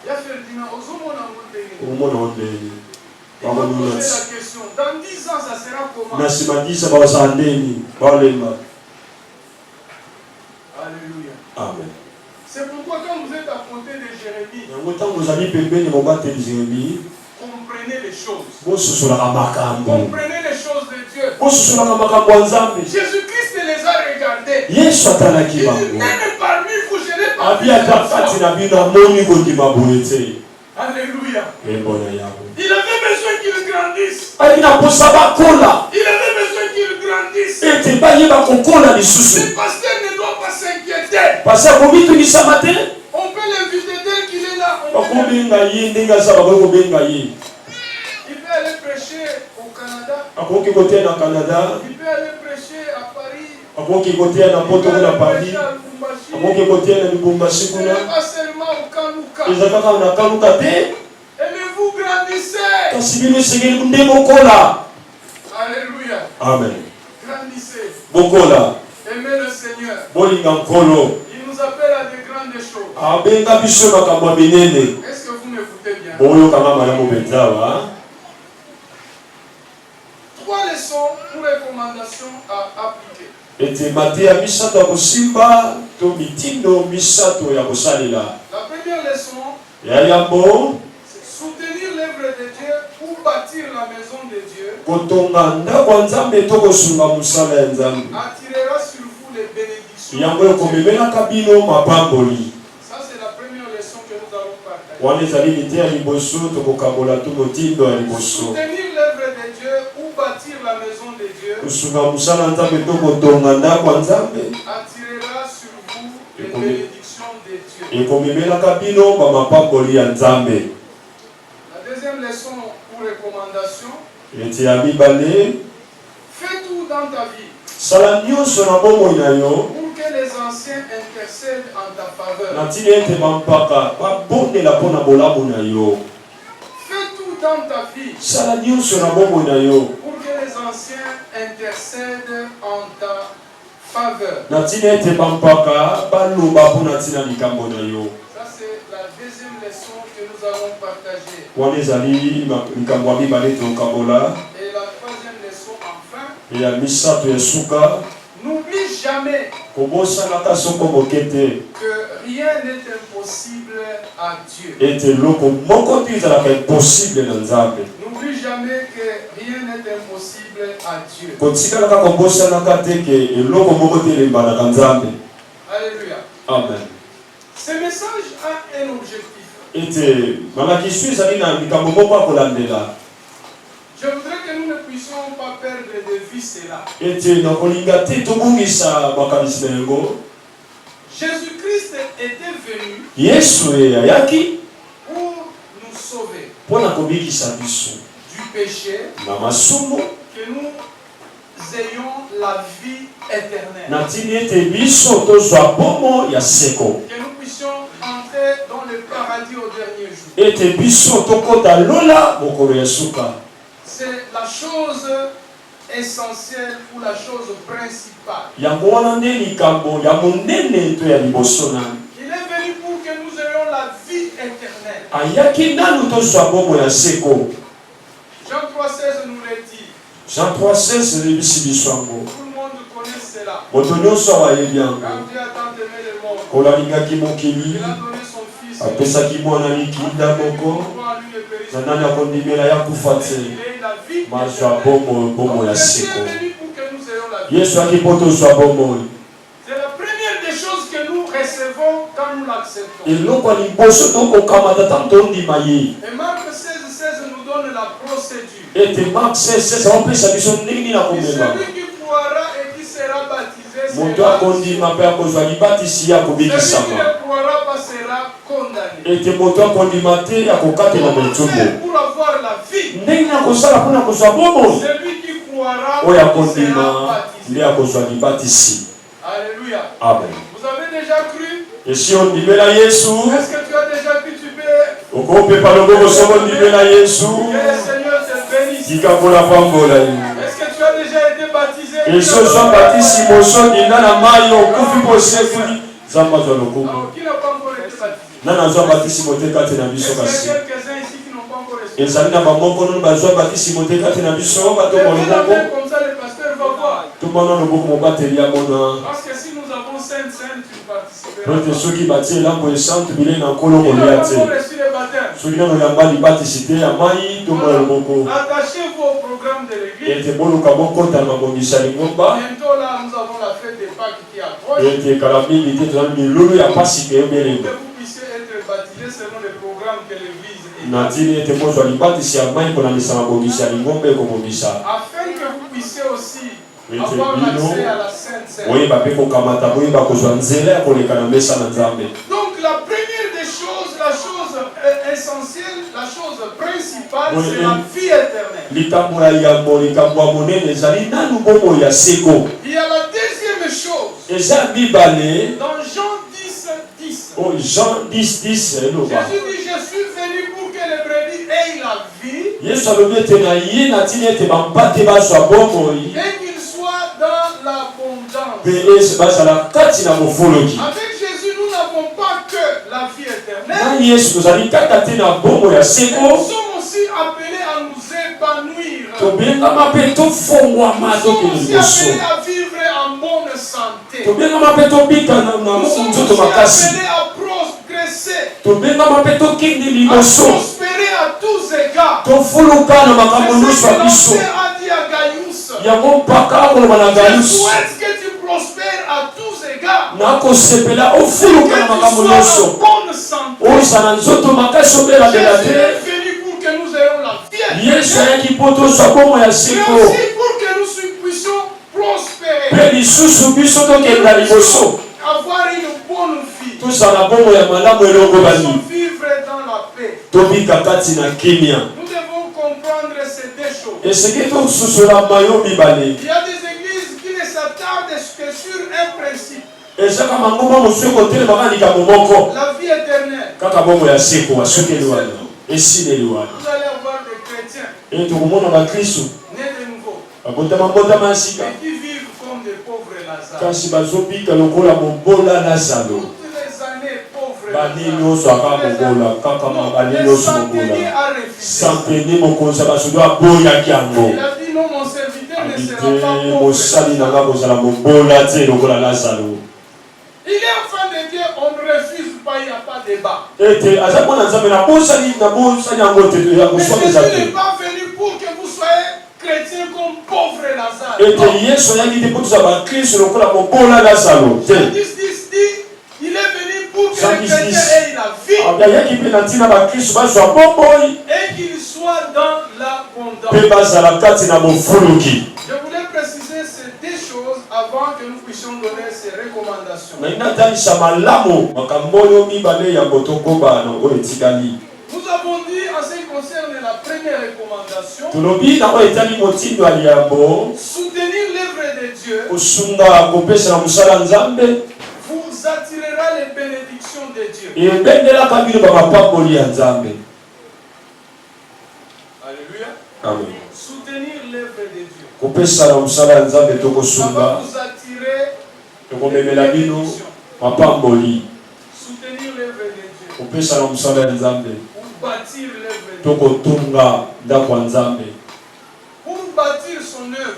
Il y a Ferdinand, il m'a posé la question. Dans 10 ans, ça sera comment? Alléluia. Amen. C'est pourquoi quand vous êtes à côté de Jérémie, comprenez les choses. Comprenez les choses de Dieu. Jésus-Christ les a regardés. Il dit, même parmi vous, je n'ai pas vu. Alléluia. Il avait besoin qu'il grandisse. Il avait besoin qu'il grandisse. Le pasteur ne doit pas s'inquiéter. On peut l'inviter dès qu'il est là. Il peut aller prêcher au Canada. Il peut aller prêcher à Paris. Il peut aller prêcher à Lubumbashi. Ce n'est pas seulement au Kanuka. Et vous grandissez. Alléluia. Amen. Grandissez. Aimez le Seigneur. Il nous appelle à de grandes choses. Est-ce que vous m'écoutez bien? 3 leçons pour recommandations à appliquer. ete matea misato ya kosimba to mitindo misato ya kosalela. La première leçon, ya yambo, soutenir l'œuvre de Dieu ou bâtir la maison de Dieu kotonga ndako ya Nzambe to kosunga musala ya Nzambe attirera sur vous les bénédictions. yango ekomemelaka bino mapamboli. Ça c'est la première leçon que nous allons partager. wana ezali lite ya liboso tokokabola to motindo ya liboso. Soutenir l'œuvre de Dieu ou bâtir la maison de Dieu kosunga musala ya Nzambe to kotonga ndako ya Nzambe attirera sur vous les bénédictions de Dieu. ekomemelaka bino bamapamboli ya Nzambe. La deuxième leçon ou recommandation, ete ya mibale, fais tout dans ta vie sala nyonso na bomoi na yo pour que les anciens intercèdent en ta faveur. na ntina ete bampaka babondela mpo na bolamu na yo. Fais tout dans ta vie sala nyonso na bomoi na yo pour que les anciens intercèdent en ta faveur. na ntina ete bampaka baloba mpo na ntina likambo na yo. Ça c'est la deuxième leçon que nous allons partager. wana ezali likambo ya mibale tokabola. Et la troisième leçon enfin, ya misato ya suka, n'oublie jamais kobosanaka soko moke te que rien n'est impossible à Dieu. ete eloko moko te ezalaka impossible na Nzambe. N'oublie jamais que rien n'est impossible à Dieu. kotikalaka kobosanaka te ke eloko moko te elembanaka Nzambe. Alléluia. Amen. Ce message a un objectif. ete malakiso ezali na likambo moko ya kolandela. Je voudrais que nous ne puissions pas perdre de vue cela. ete nakolinga te tobungisa makanisi na yango. Jésus-Christ était venu yesu ayaki pour nous sauver mpo na kobikisa biso du péché, na masumu, que nous ayons la vie éternelle. na ntina ete biso tozwa bomo ya seko, Que nous puissions entrer dans le paradis au dernier jour. ete biso tokota lola mokolo ya suka. C'est la chose essentielle ou la chose principale. yango wana nde likambo ya monene to ya liboso nani. Il est venu pour que nous ayons la vie éternelle. ayaki nanu tozwa bomo ya seko. Jean 3,16 nous le dit. Jean 3,16 elebisi biso yango. Tout le monde connaît cela. moto nyonso awa ayebi yango. Quand Dieu a tant aimé le monde, kola alingaki mokili, il a donné son Fils. apesaki mwana likinda moko, na nani akondimela ya kufa te, mazwa bomo ya seko. yesu ayaki mpo tozwa bomoi. C'est la première des choses que nous recevons quand nous l'acceptons. eloko ya liboso tokokamata ntango tondima ye. Et Marc 16,16 nous donne la procédure. ete Mark 16 apesa biso ndenge na Et komema. celui qui croira et qui sera baptisé moto sera akondima mpe akozwa libatisi ya celui qui kobikisama. ne croira pas sera condamné. ete moto akondima te akokatela Comment motumbu. faire pour avoir la vie? ndenge na kosala mpona kozwa bomoi. Celui qui croira oyo et qui akondima sera baptisé. nde akozwa libatisi. Alléluia. Amen. Vous avez déjà cru? esi ondimela yesu, Est-ce que tu as déjà cru? Tu peux okopepa loboko soko ondimela yesu, que le Seigneur te bénisse. likambola pambola ye. Est-ce que tu as déjà été baptisé? esi ozwa batisi moso ndinga na mai okufi posefuli nzambe azwa lokumu. Alors, qui n'a pas encore été baptisé? nani azwa batisi moteka te na biso Est-ce kasi. qu'il y a quelques-uns ici qui n'ont pas encore reçu? ezali na bamoko nunu bazwa batisi moteka te na biso bato Levez la moloboko main comme ça, le pasteur va voir. tomona loboko mobateli ya mona. Parce que si nous avons Sainte, tu participeras. prote soki batie elambo esante bilei na nkolo Qui n'a kolia pas te. encore reçu le baptême? soki nano yamba libatisi te ya mai tomona loboko. Attachez-vous au programme de l'église. ete boluka bokota na mabongisi ya lingomba. Bientôt là, nous avons la fête des Pâques qui approche. ete kala mingi te tozali milulu ya pasi ke Que yobelenga. vous puissiez être baptisés selon le programme que l'église est. na ntini ete kozwa libatisi ya mai konamisa mabongisi ya lingomba ekobongisa. Afin que vous puissiez aussi ete avoir bino accès à la Sainte Seine. boyeba mpe kokamata boyeba kozwa nzela ya koleka na mesa na Nzambe. Donc la première des choses, la chose essentielle, la chose principale, Oui, c'est oui. la vie éternelle. likambo ya yambo likambo ya monene ezali nanu bomoi ya seko. Il y a la deuxième chose, eza mibale dans Jean 10, 10. oyo Jean 10:10 eloba. Jésus dit, je suis venu pour que les brebis aient la vie yesu alobi ete na ye na ntina ete bampate bazwa bomoi et qu'ils soient dans l'abondance. mpe ese bazala kati na mofoloki. Avec Jésus, nous n'avons pas que la vie éternelle, na yesu tozali kaka te na bomoi ya nous seko, sommes aussi appelés à nous épanouir. tobengama mpe tofongwama Nous sommes tokende aussi liboso. appelés à vivre en bonne Nous sommes appelés à progresser, à prospérer à tous égards. C'est ce que l'Ancien a dit à Gaius. Je souhaite que tu prospères à tous égards. Que tu sois en bonne santé. Jésus est venu pour que nous ayons la vie. Mais aussi pour que nous puissions prospérer. Avoir une bonne vie. Nous vivre dans la paix. Nous devons comprendre ces deux choses. Il y a des églises qui ne s'attardent que sur un principe. La vie éternelle. Vous allez avoir des chrétiens nés de nouveau, mais qui vivent comme des pauvres Lazare. Toutes les années pauvres Lazare. Il a dit non, mon serviteur ne sera pas pauvre. Il est enfant de Dieu, on ne refuse pas, il n'y a pas de débat. Mais Jésus n'est pas venu pour que vous soyez chrétiens comme pauvre Lazare. Il est venu pour que les chrétiens aient la vie et qu'ils soient dans l'abondance. Je voulais préciser ces deux choses avant que nous puissions donner ces recommandations. Nous avons dit en ce qui concerne la première recommandation, soutenir l'œuvre de Dieu vous attirera les bénédictions de Dieu. Alléluia. Amen. Soutenir l'œuvre de Dieu. Ça va vous attirer les bénédictions. Soutenir l'œuvre de Dieu. Pour bâtir l'œuvre de Dieu. Pour bâtir son œuvre.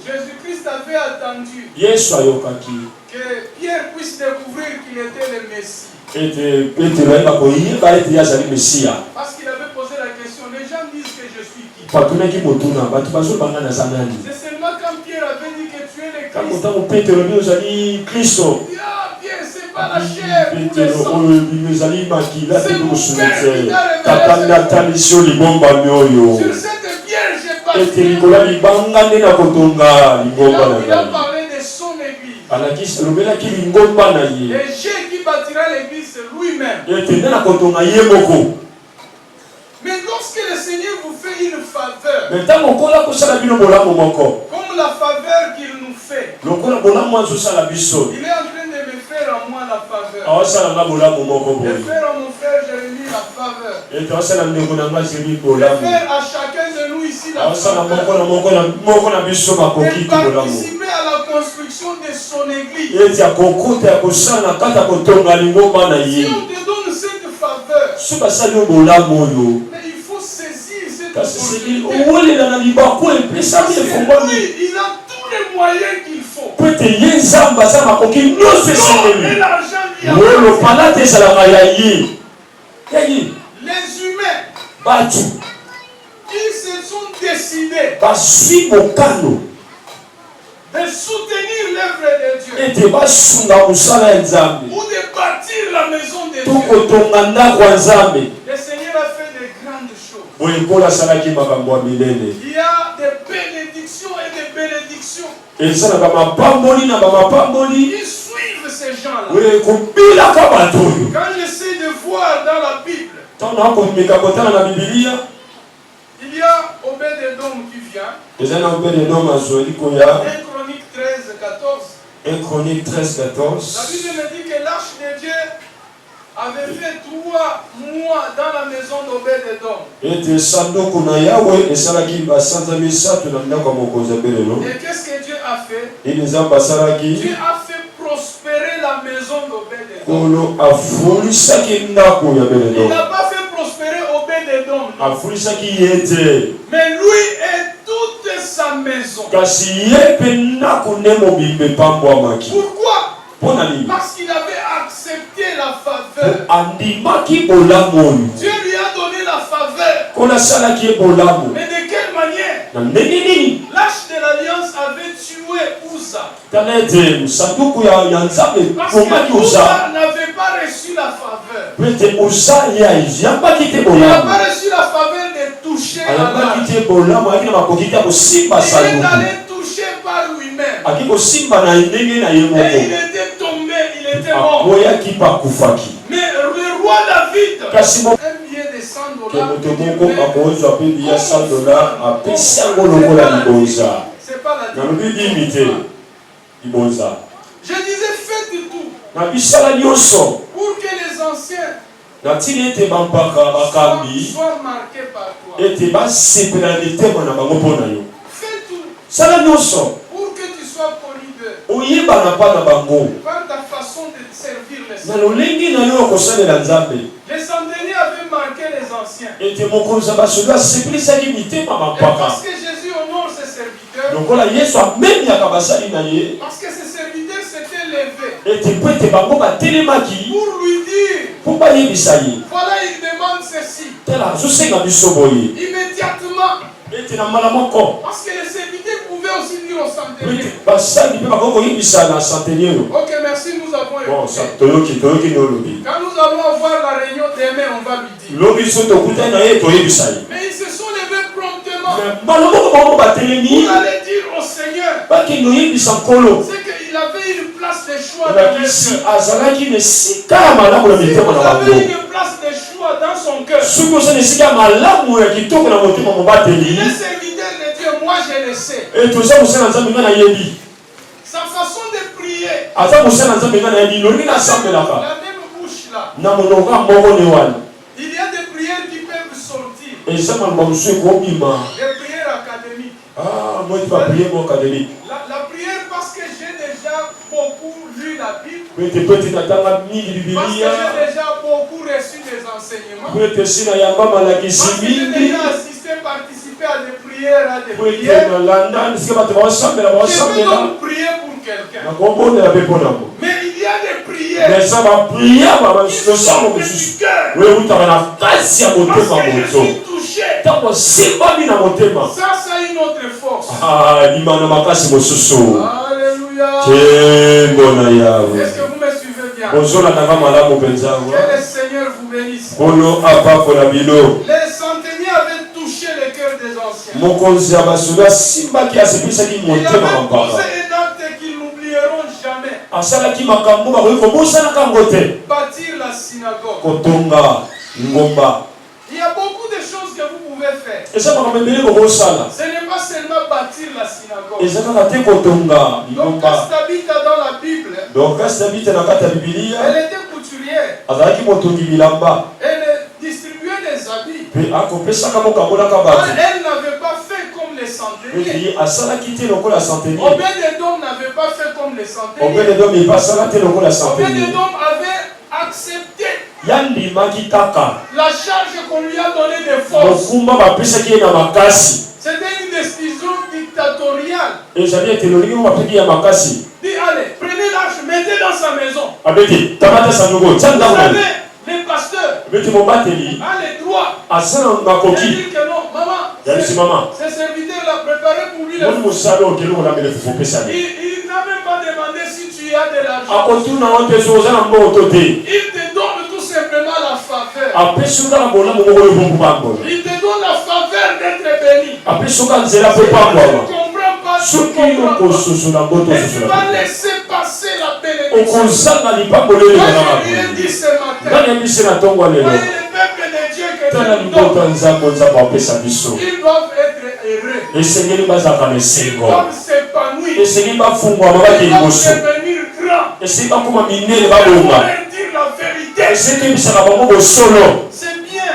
Jésus-Christ avait attendu que Pierre puisse découvrir qu'il était le Messie. Parce qu'il avait posé la question, les gens disent que je suis qui? C'est seulement quand Pierre avait dit que tu es le Christ. Ah, Pierre, c'est pas la chair ou le sang. C'est mon Père qui t'a révélé. Sur cette pierre, j'ai bâti. Il a parlé de son église. Et Dieu qui bâtira l'église, c'est lui-même. Mais lorsque le Seigneur vous fait une faveur, comme la faveur qu'il nous fait, il est en train de me faire à moi la faveur. De faire à mon frère Jérémie la faveur. De faire à chacun de nous ici la faveur. De participer à la construction de son église. Si on te donne cette faveur, mais il faut saisir cette opportunité. Parce que lui, il a tous les moyens qu'il faut. Et l'argent lui les humains qui se sont décidés de soutenir l'œuvre de Dieu ou de bâtir la maison de Dieu. Le Seigneur a fait de grandes choses. Il y a des bénédictions et des bénédictions. Ils suivent ces gens-là. Quand j'essaie de voir dans la Bible, il y a Obed-Edom qui vient. 1 Chronique 13, 14. La Bible me dit que l'arche de Dieu avait fait 3 mois dans la maison d'Obed-Edom. Et qu'est-ce que Dieu a fait? Dieu a fait prospérer la maison d'Obed-Edom. Il n'a pas fait prospérer Obed-Edom. Mais lui et toute sa maison. Pourquoi? Parce qu'il avait accepté la faveur. Dieu lui a donné la faveur. Mais de quelle manière? L'arche de l'alliance avait tué Uza. Parce que Uza n'avait pas reçu la faveur. Il n'a pas reçu la faveur de toucher la l'arche. Il est allé toucher par lui-même. Et il était tombé, il était mort. Mais le roi David aime bien descendre là. C'est pas la divinité. Je disais, faites tout pour que les anciens soient marqués par toi. Fais tout pour que tu sois connu d'eux par ta façon de servir les Seigneur. Les centeniers avaient marqué les anciens. Et parce que Jésus honore ses serviteurs, parce que ses serviteurs s'étaient levés pour lui dire, voilà, il demande ceci immédiatement. Parce que les serviteurs pouvaient aussi dire aux centeniers. Ok, merci, nous avons écouté. Quand nous allons avoir la réunion demain, on va lui dire. Mais ils se sont levés promptement. Vous allez dire au Seigneur, c'est qu'il avait une place de choix dans le cœur. Si vous avez une place de choix dans son cœur, il est serviteur de Dieu, moi je le sais. Sa façon de prier, la même bouche là. Il y a des prières qui peuvent sortir. Des prières académiques. La prière parce que j'ai déjà beaucoup lu la Bible. Parce que j'ai déjà beaucoup reçu des enseignements. Parce que j'ai déjà assisté, participé à des prières, Je peux donc prier pour quelqu'un. Mais il y a des prières qui sont du cœur. Parce que je suis touché. Ça, c'est une autre force. Alléluia. Est-ce que vous me suivez bien? Que le Seigneur vous bénisse. Les centeniers avaient touché le cœur des anciens. Il a posé un acte qu'ils n'oublieront jamais. Bâtir la synagogue. Il y a beaucoup de choses que vous pouvez faire. Ce n'est pas seulement bâtir la synagogue. Donc, Tabitha dans la Bible, elle était couturière. Elle distribuait des habits. Elle n'avait pas fait comme les centeniers. Obed-Edom n'avait pas fait comme les centeniers. Obed-Edom avait accepté la charge qu'on lui a donnée de force. C'était une décision dictatoriale. Dit, allez, prenez l'arche, mettez dans sa maison. Vous savez, les pasteurs a les droits de dire que non, maman, ces serviteurs-là, préparez pour lui le fou. Il n'a même pas demandé si tu as de l'argent. Il te donne tout simplement la faveur. Il te donne la faveur d'être béni. Tu ne comprends pas, tu comprends pas. Et tu vas laisser passer la bénédiction. Moi, je lui ai dit ce matin, voyez le peuple de Dieu que Dieu nous donne. Ils doivent être heureux. Ils doivent s'épanouir. Ils doivent devenir grands. Ils doivent dire la vérité. C'est bien.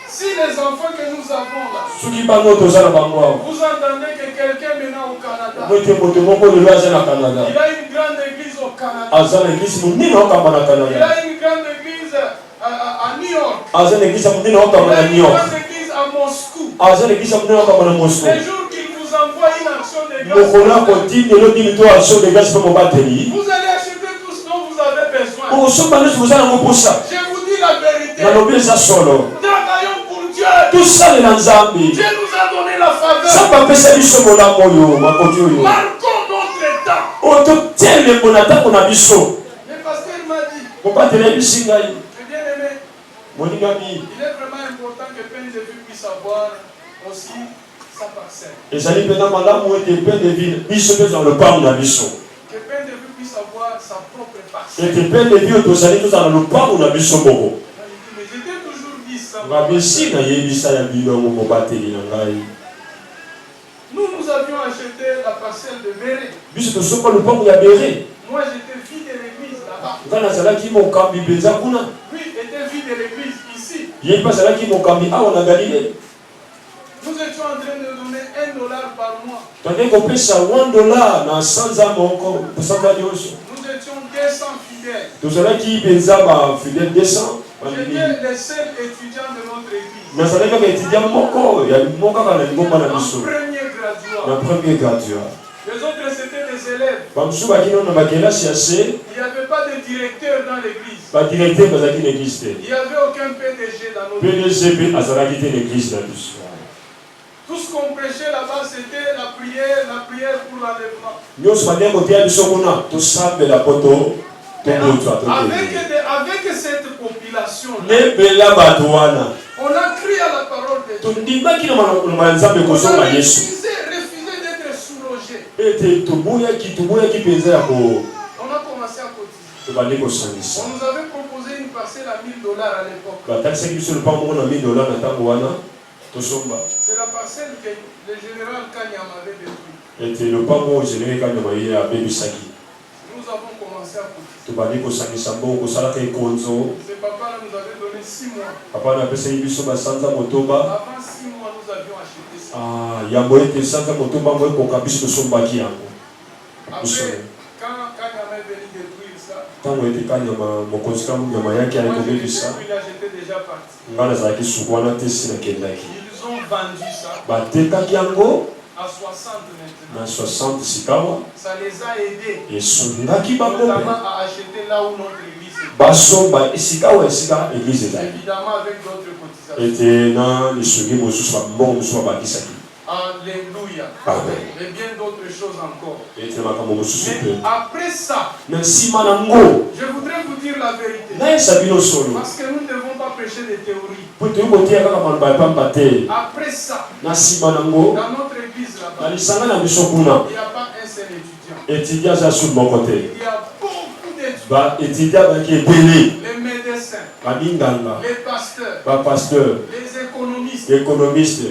Si les enfants que nous avons là, vous entendez que quelqu'un maintenant au Canada, il a une grande église au Canada, il a une grande église à New York, il a une grande église à Moscou. Les jours qu'il fois une action de grâce. Vous allez acheter tout ce dont vous avez besoin. Je vous dis la vérité. Travaillons pour Dieu. Tout ça est dans Zambie. Dieu nous a donné la faveur. Marquons notre temps. Le pasteur m'a dit. Bien aimé. Il est vraiment important que Pain de Vie puisse avoir aussi sa parcelle. Que Pain de Vie puisse avoir sa propre parcelle. Mais j'ai toujours dit ça. Nous avions acheté la parcelle de Béré. Moi j'étais fille de l'église là-bas. Lui était fille de l'église ici. Nous étions en train de donner $1 par mois. Nous étions 200 fidèles. J'étais le seul étudiant de notre église. En premier graduat. Les autres c'était des élèves. Il n'y avait pas de directeur dans l'église. Il n'y avait aucun PDG dans notre église. Tout ce qu'on prêchait là-bas, c'était la prière pour l'enlèvement. Avec cette population, on a crié à la parole de Dieu. On a refusé d'être sous-logé. On a commencé à cotiser. On nous avait proposé une parcelle à $1000 à l'époque. C'est la parcelle que le général Kanyama avait détruite. Nous avons commencé à cotiser. Ce papa-là nous avait donné 6 mois. Avant 6 mois, nous avions acheté ça. Après, quand Kanyama est venu détruire ça, moi j'étais déjà parti. Ils ont vendu ça à 60 maintenant. Ça les a aidés notamment à acheter là où notre église est. Évidemment avec d'autres cotisations. Alléluia. Et bien d'autres choses encore. Mais après ça, je voudrais vous dire la vérité. Parce que nous ne devons pas prêcher des théories. Après ça, dans notre église là-bas, il n'y a pas un seul étudiant. Il y a beaucoup d'étudiants. Les médecins, les pasteurs, les économistes.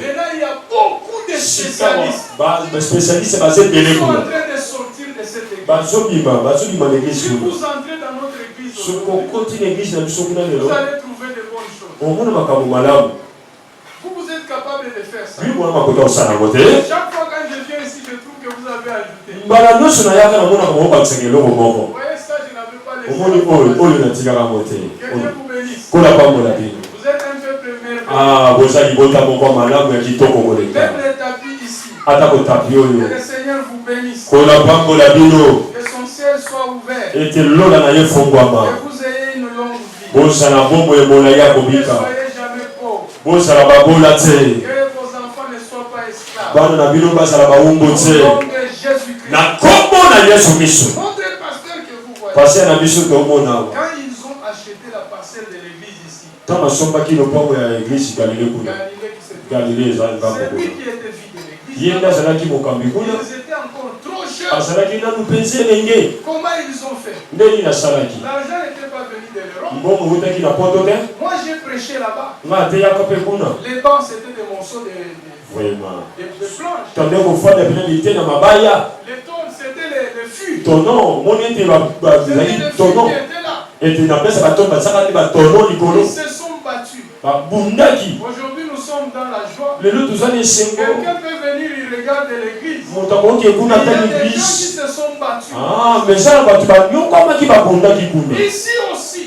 Maintenant, il y a beaucoup de spécialistes qui sont en train de sortir de cette église. Si vous entrez dans notre église, vous allez trouver de bonnes choses. Vous êtes capable de faire ça. Chaque fois quand je viens ici, je trouve que vous avez ajouté. Vous voyez ça, je n'avais pas les choses. Quelqu'un vous bénisse. Vous êtes un peuple merveilleux. Même les tapis ici. Que le Seigneur vous bénisse. Que son ciel soit ouvert. Que vous ayez une longue vie. Que vous ne soyez jamais pauvres. Que vos enfants ne soient pas esclaves. Au nom de Jésus-Christ. Votre pasteur que vous voyez. Quand ils ont acheté la parcelle de l'église ici. C'est lui qui était fille de l'église. Ils étaient encore trop jeunes. Comment ils ont fait? L'argent n'était pas venu de l'Europe. Moi j'ai prêché là-bas. Les bancs c'était des morceaux de planches. Les tonnes c'était les fûts. C'était les fûts qui étaient là. Ils se sont battus. Aujourd'hui nous sommes dans la joie. Quelqu'un peut venir, il regarde l'église. Il y a des gens qui se sont battus. Ici aussi,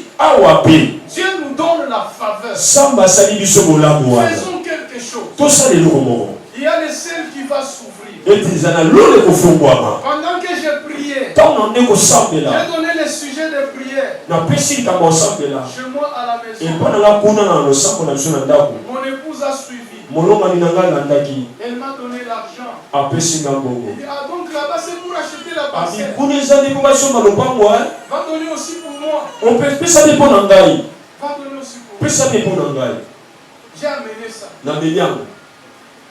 Dieu nous donne la faveur. Faisons quelque chose. Il y a le ciel qui va s'ouvrir. Pendant que je priais, j'ai donné les sujets de prière. Chez moi à la maison, mon épouse a suivi. Elle m'a donné l'argent. Donc là-bas c'est pour acheter la parcelle. Va donner aussi pour moi. Va donner aussi pour moi. J'ai amené ça.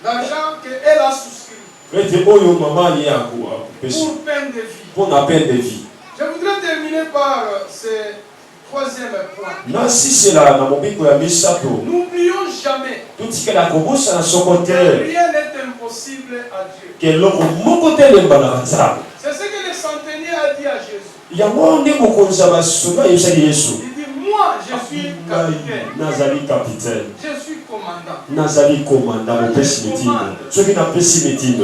L'argent qu'elle a souscrit. Pour peine de vie. Je voudrais terminer par ce troisième point. N'oublions jamais que rien n'est impossible à Dieu. C'est ce que le centenier a dit à Jésus. Il dit, moi je suis capitaine. Je suis commandant.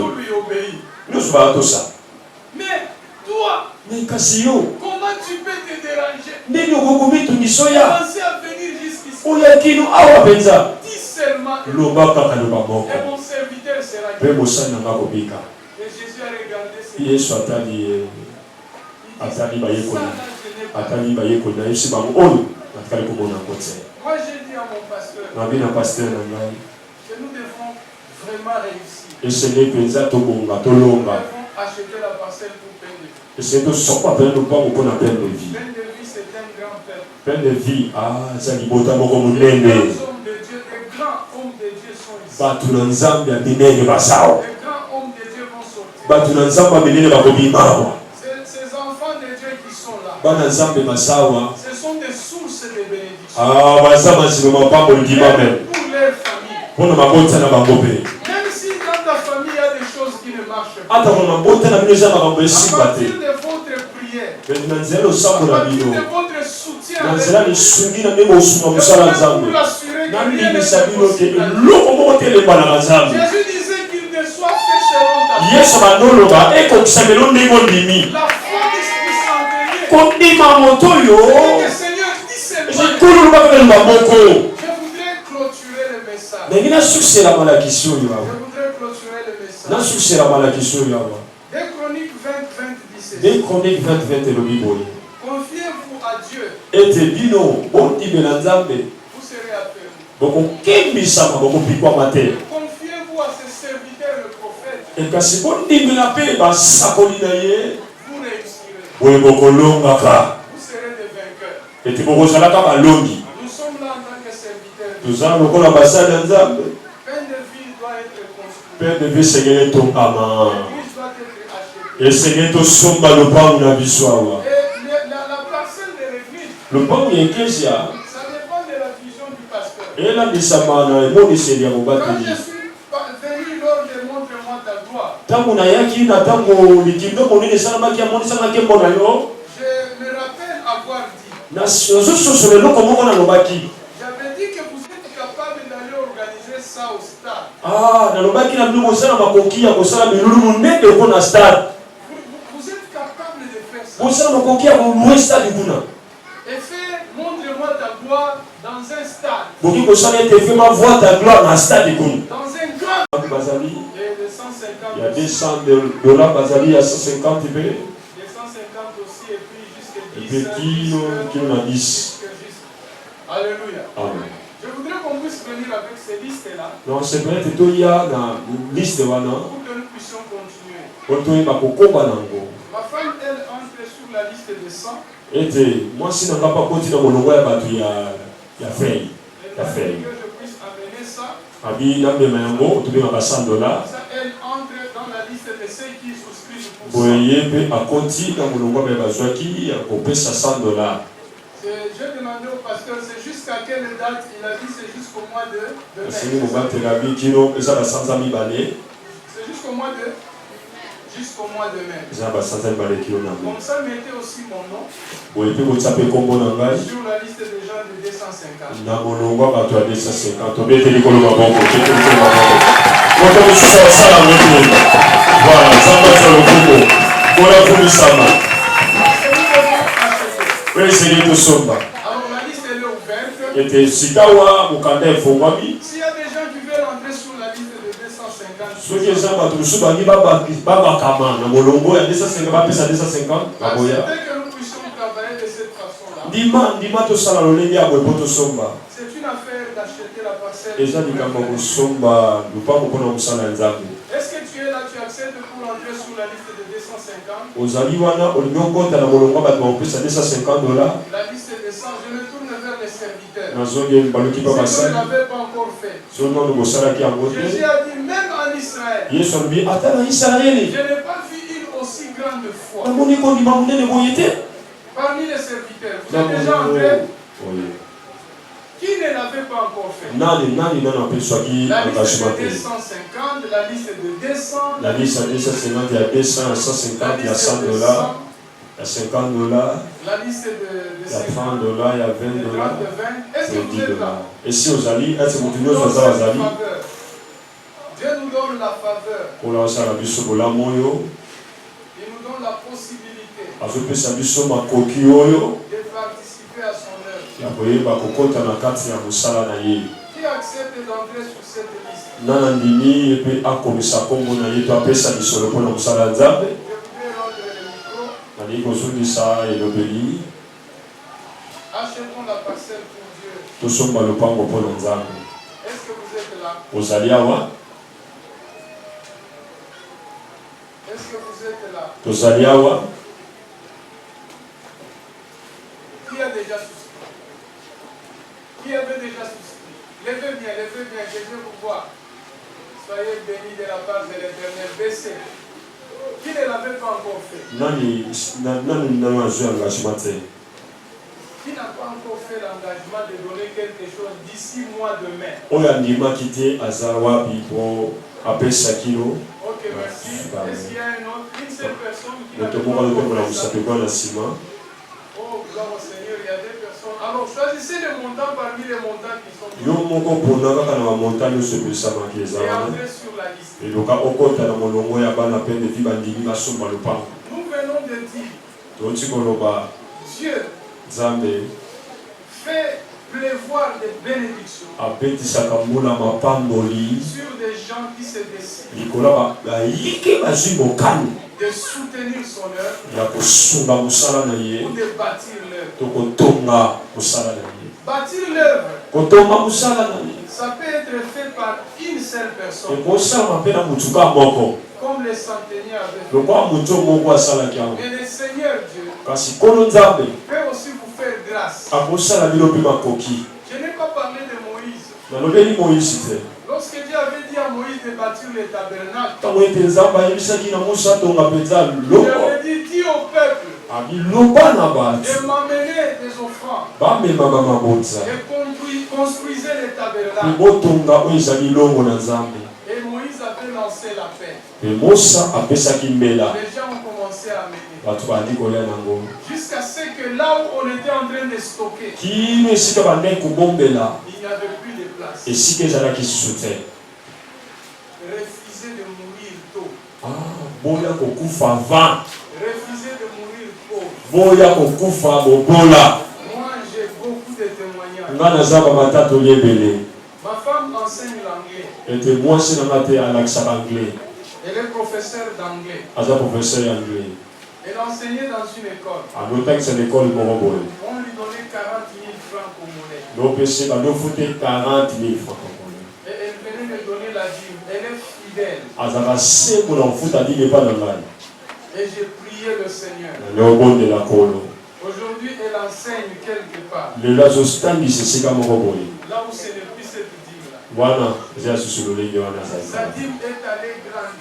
Pour lui obéir. Mais toi, comment tu peux te déranger? Commencer à venir jusqu'ici. Dis seulement et mon serviteur sera guéri. Et Jésus a regardé ses yeux. Moi j'ai dit à mon pasteur que nous devons vraiment réussir. Nous devons acheter la parcelle pour peine de vie. Peine de vie, c'est un grand peuple. Les grands hommes de Dieu sont ici. Les grands hommes de Dieu vont sortir. Ces enfants de Dieu qui sont là, ce sont des sources de bénédiction. Même pour leur famille. Même si dans ta famille il y a des choses qui ne marchent pas, à partir de votre prière, à partir de votre soutien, pour l'assurer que rien n'est impossible. Jésus disait qu'il ne soit fait selon ta foi. La foi du centenier. Le Seigneur dit seulement. Je voudrais clôturer le message. Je voudrais clôturer le message. 2 Chroniques 20, 17. Confiez-vous à Dieu. Vous serez appelés. Confiez-vous à ce serviteur, le prophète. Vous réussirez. Vous serez des vainqueurs. Nous sommes là en tant que serviteurs. Peine de vie doit être construite. L'église doit être achetée. Et la parcelle de l'église, ça dépend de la vision du pasteur. Quand je suis venu lors de Montre-moi ta gloire, je me rappelle avoir dit, j'avais dit que vous êtes capable d'aller organiser ça au stade. Vous êtes capable de faire ça. Et faire Montre-moi ta gloire dans un stade. Dans un grand. Il y a 200 $, Bazali, il y a 150 250 aussi, et puis jusqu'à 10. Alléluia. Amen. Je voudrais qu'on puisse venir avec ces listes-là. Donc c'est peut-être que il y a une liste pour que nous puissions continuer. Ma femme, elle entre sur la liste de 100. Et moi, si je n'ai pas continué dans mon nom, il y a fait. Que je puisse amener ça. Ça, elle entre dans la liste de ceux qui souscrivent pour $100. J'ai demandé au pasteur, c'est jusqu'à quelle date? Il a dit c'est jusqu'au mois de mai. C'est jusqu'au mois de mai. Comme ça, mettez aussi mon nom sur la liste des gens de 250. Alors la liste elle est ouverte. S'il y a des gens qui veulent entrer sur la liste de 250, Ceux qui sont pas tous ceux qui baba kama na molongo ya 250 ba pesa 250 baboya. Que nous puissions travailler de cette façon-là. Dima to sala lolenge ya bopoto somba. C'est une affaire d'acheter la parcelle. Eza likambo somba lupango pona musala nzambe. Est-ce que tu es là, tu acceptes pour entrer sur la liste de 250? Ozali wana olingokota na molongo ba pesa 250 $. La liste de 100, je me tourne vers les serviteurs. Nazonge baluki pa Ce basali. qu'on n'avait pas encore fait. Sono no mosala ki angote. Jésus a dit même en Israël. Yesu albi ata na Israeli. Je n'ai pas vu une aussi grande foi. Namoni ko ndima munene boyete. Parmi les serviteurs, vous êtes déjà entrés? Oui. Qui ne l'avait pas encore fait? Nani nana peswa ki La liste engagement. de 250, la liste de 200. La liste à 250, il y a 200, 150, il y a 100 $, il y a 50 $, la liste il y a 30 $, il y a 20 $, Est-ce que vous êtes là? Et si vous allez, est-ce que vous Dieu nous donne la faveur. Il nous donne la possibilité de participer à son œuvre. Qui accepte d'entrer sur cette liste? Je voudrais rendre le micro. Achetons la parcelle pour Dieu. Est-ce que vous êtes là? Est-ce que vous êtes là? Qui a déjà souscrit? Qui avait déjà souscrit? Levez bien, je veux vous voir. Soyez bénis de la part de l'Éternel. Baissez. Qui ne l'avait pas encore fait? Qui n'a pas encore fait l'engagement de donner quelque chose d'ici mois de mai? Ok, merci. Est-ce qu'il y a une seule personne qui n'a pas encore fait ça? Oh, gloire au Seigneur, il y a des personnes. Alors, choisissez les montants parmi les montants qui sont et entrez sur la liste. Nous venons de dire, Dieu fait pleuvoir des bénédictions sur des gens qui se décident de soutenir son œuvre ou de bâtir l'œuvre. Bâtir l'œuvre, ça peut être fait par une seule personne, comme les centeniers avaient fait. Mais le Seigneur Dieu peut aussi vous faire grâce. Je n'ai pas parlé de Moïse. Lorsque Dieu avait dit à Moïse de bâtir le tabernacle, il avait dit, dis au peuple de m'amener des offrandes et construisez le tabernacle. Et Moïse avait lancé l'appel. Les gens ont commencé à amener. Jusqu'à ce que là où on était en train de stocker, il n'y avait plus de place. Refusez de mourir tôt. Refusez de mourir pauvre. Moi j'ai beaucoup de témoignages. Ma femme enseigne l'anglais. Elle est professeure d'anglais. Elle enseignait dans une école. On lui donnait 40 000 francs congolais. Et elle venait me donner la dîme. Elle est fidèle. Et j'ai prié le Seigneur. Aujourd'hui, elle enseigne quelque part. Là où ce n'est plus cette dîme-là. Sa dîme est allée grandir.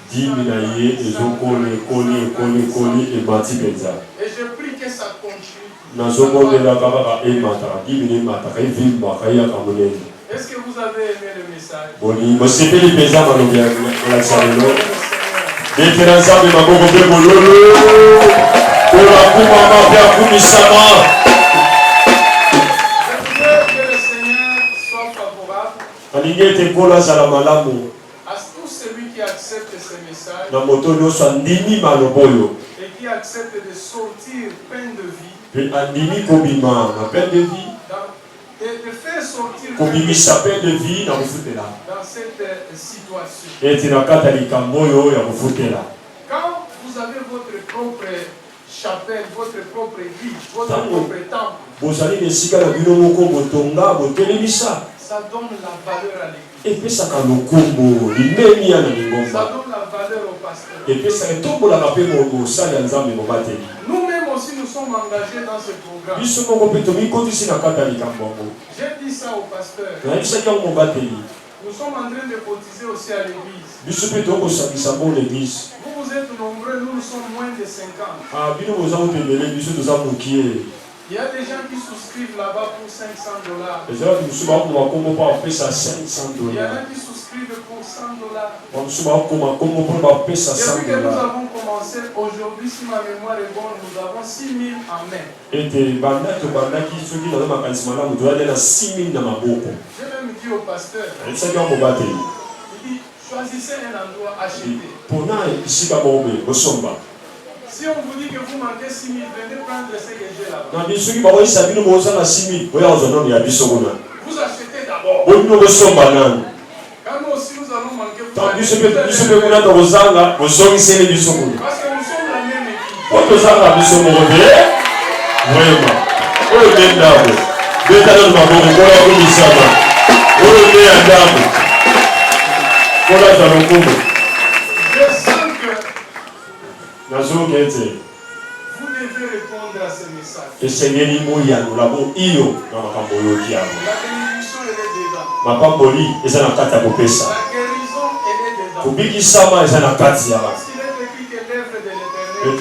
Et je prie que ça continue. Est-ce que vous avez aimé le message? À tout celui qui accepte ce message et qui accepte de sortir plein de vie, faire sortir de vie dans cette situation. Et quand vous avez votre propre chapelle, votre propre église, votre propre temple, ça donne la valeur à l'église. Ça donne la valeur au pasteur. Nous-mêmes aussi, nous sommes engagés dans ce programme. J'ai dit ça au pasteur. Nous sommes en train de cotiser aussi à l'église. Vous êtes nombreux, nous sommes moins de 50. Il y a des gens qui souscrivent là-bas pour $500. Il y en a qui souscrivent pour $100. Depuis que nous avons commencé, aujourd'hui, si ma mémoire est bonne, nous avons 6 000 en main. J'ai même dit au pasteur, il dit, choisissez un endroit, achetez. Si on vous dit que vous manquez 6 000, venez prendre ce que j'ai là-bas. Vous achetez d'abord. Quand nous aussi nous allons manquer, parce que nous sommes la même équipe. Je sens que vous devez répondre à ce message. La bénédiction, elle est dedans. La guérison, elle est dedans. Parce qu'il est écrit que l'œuvre de l'Éternel.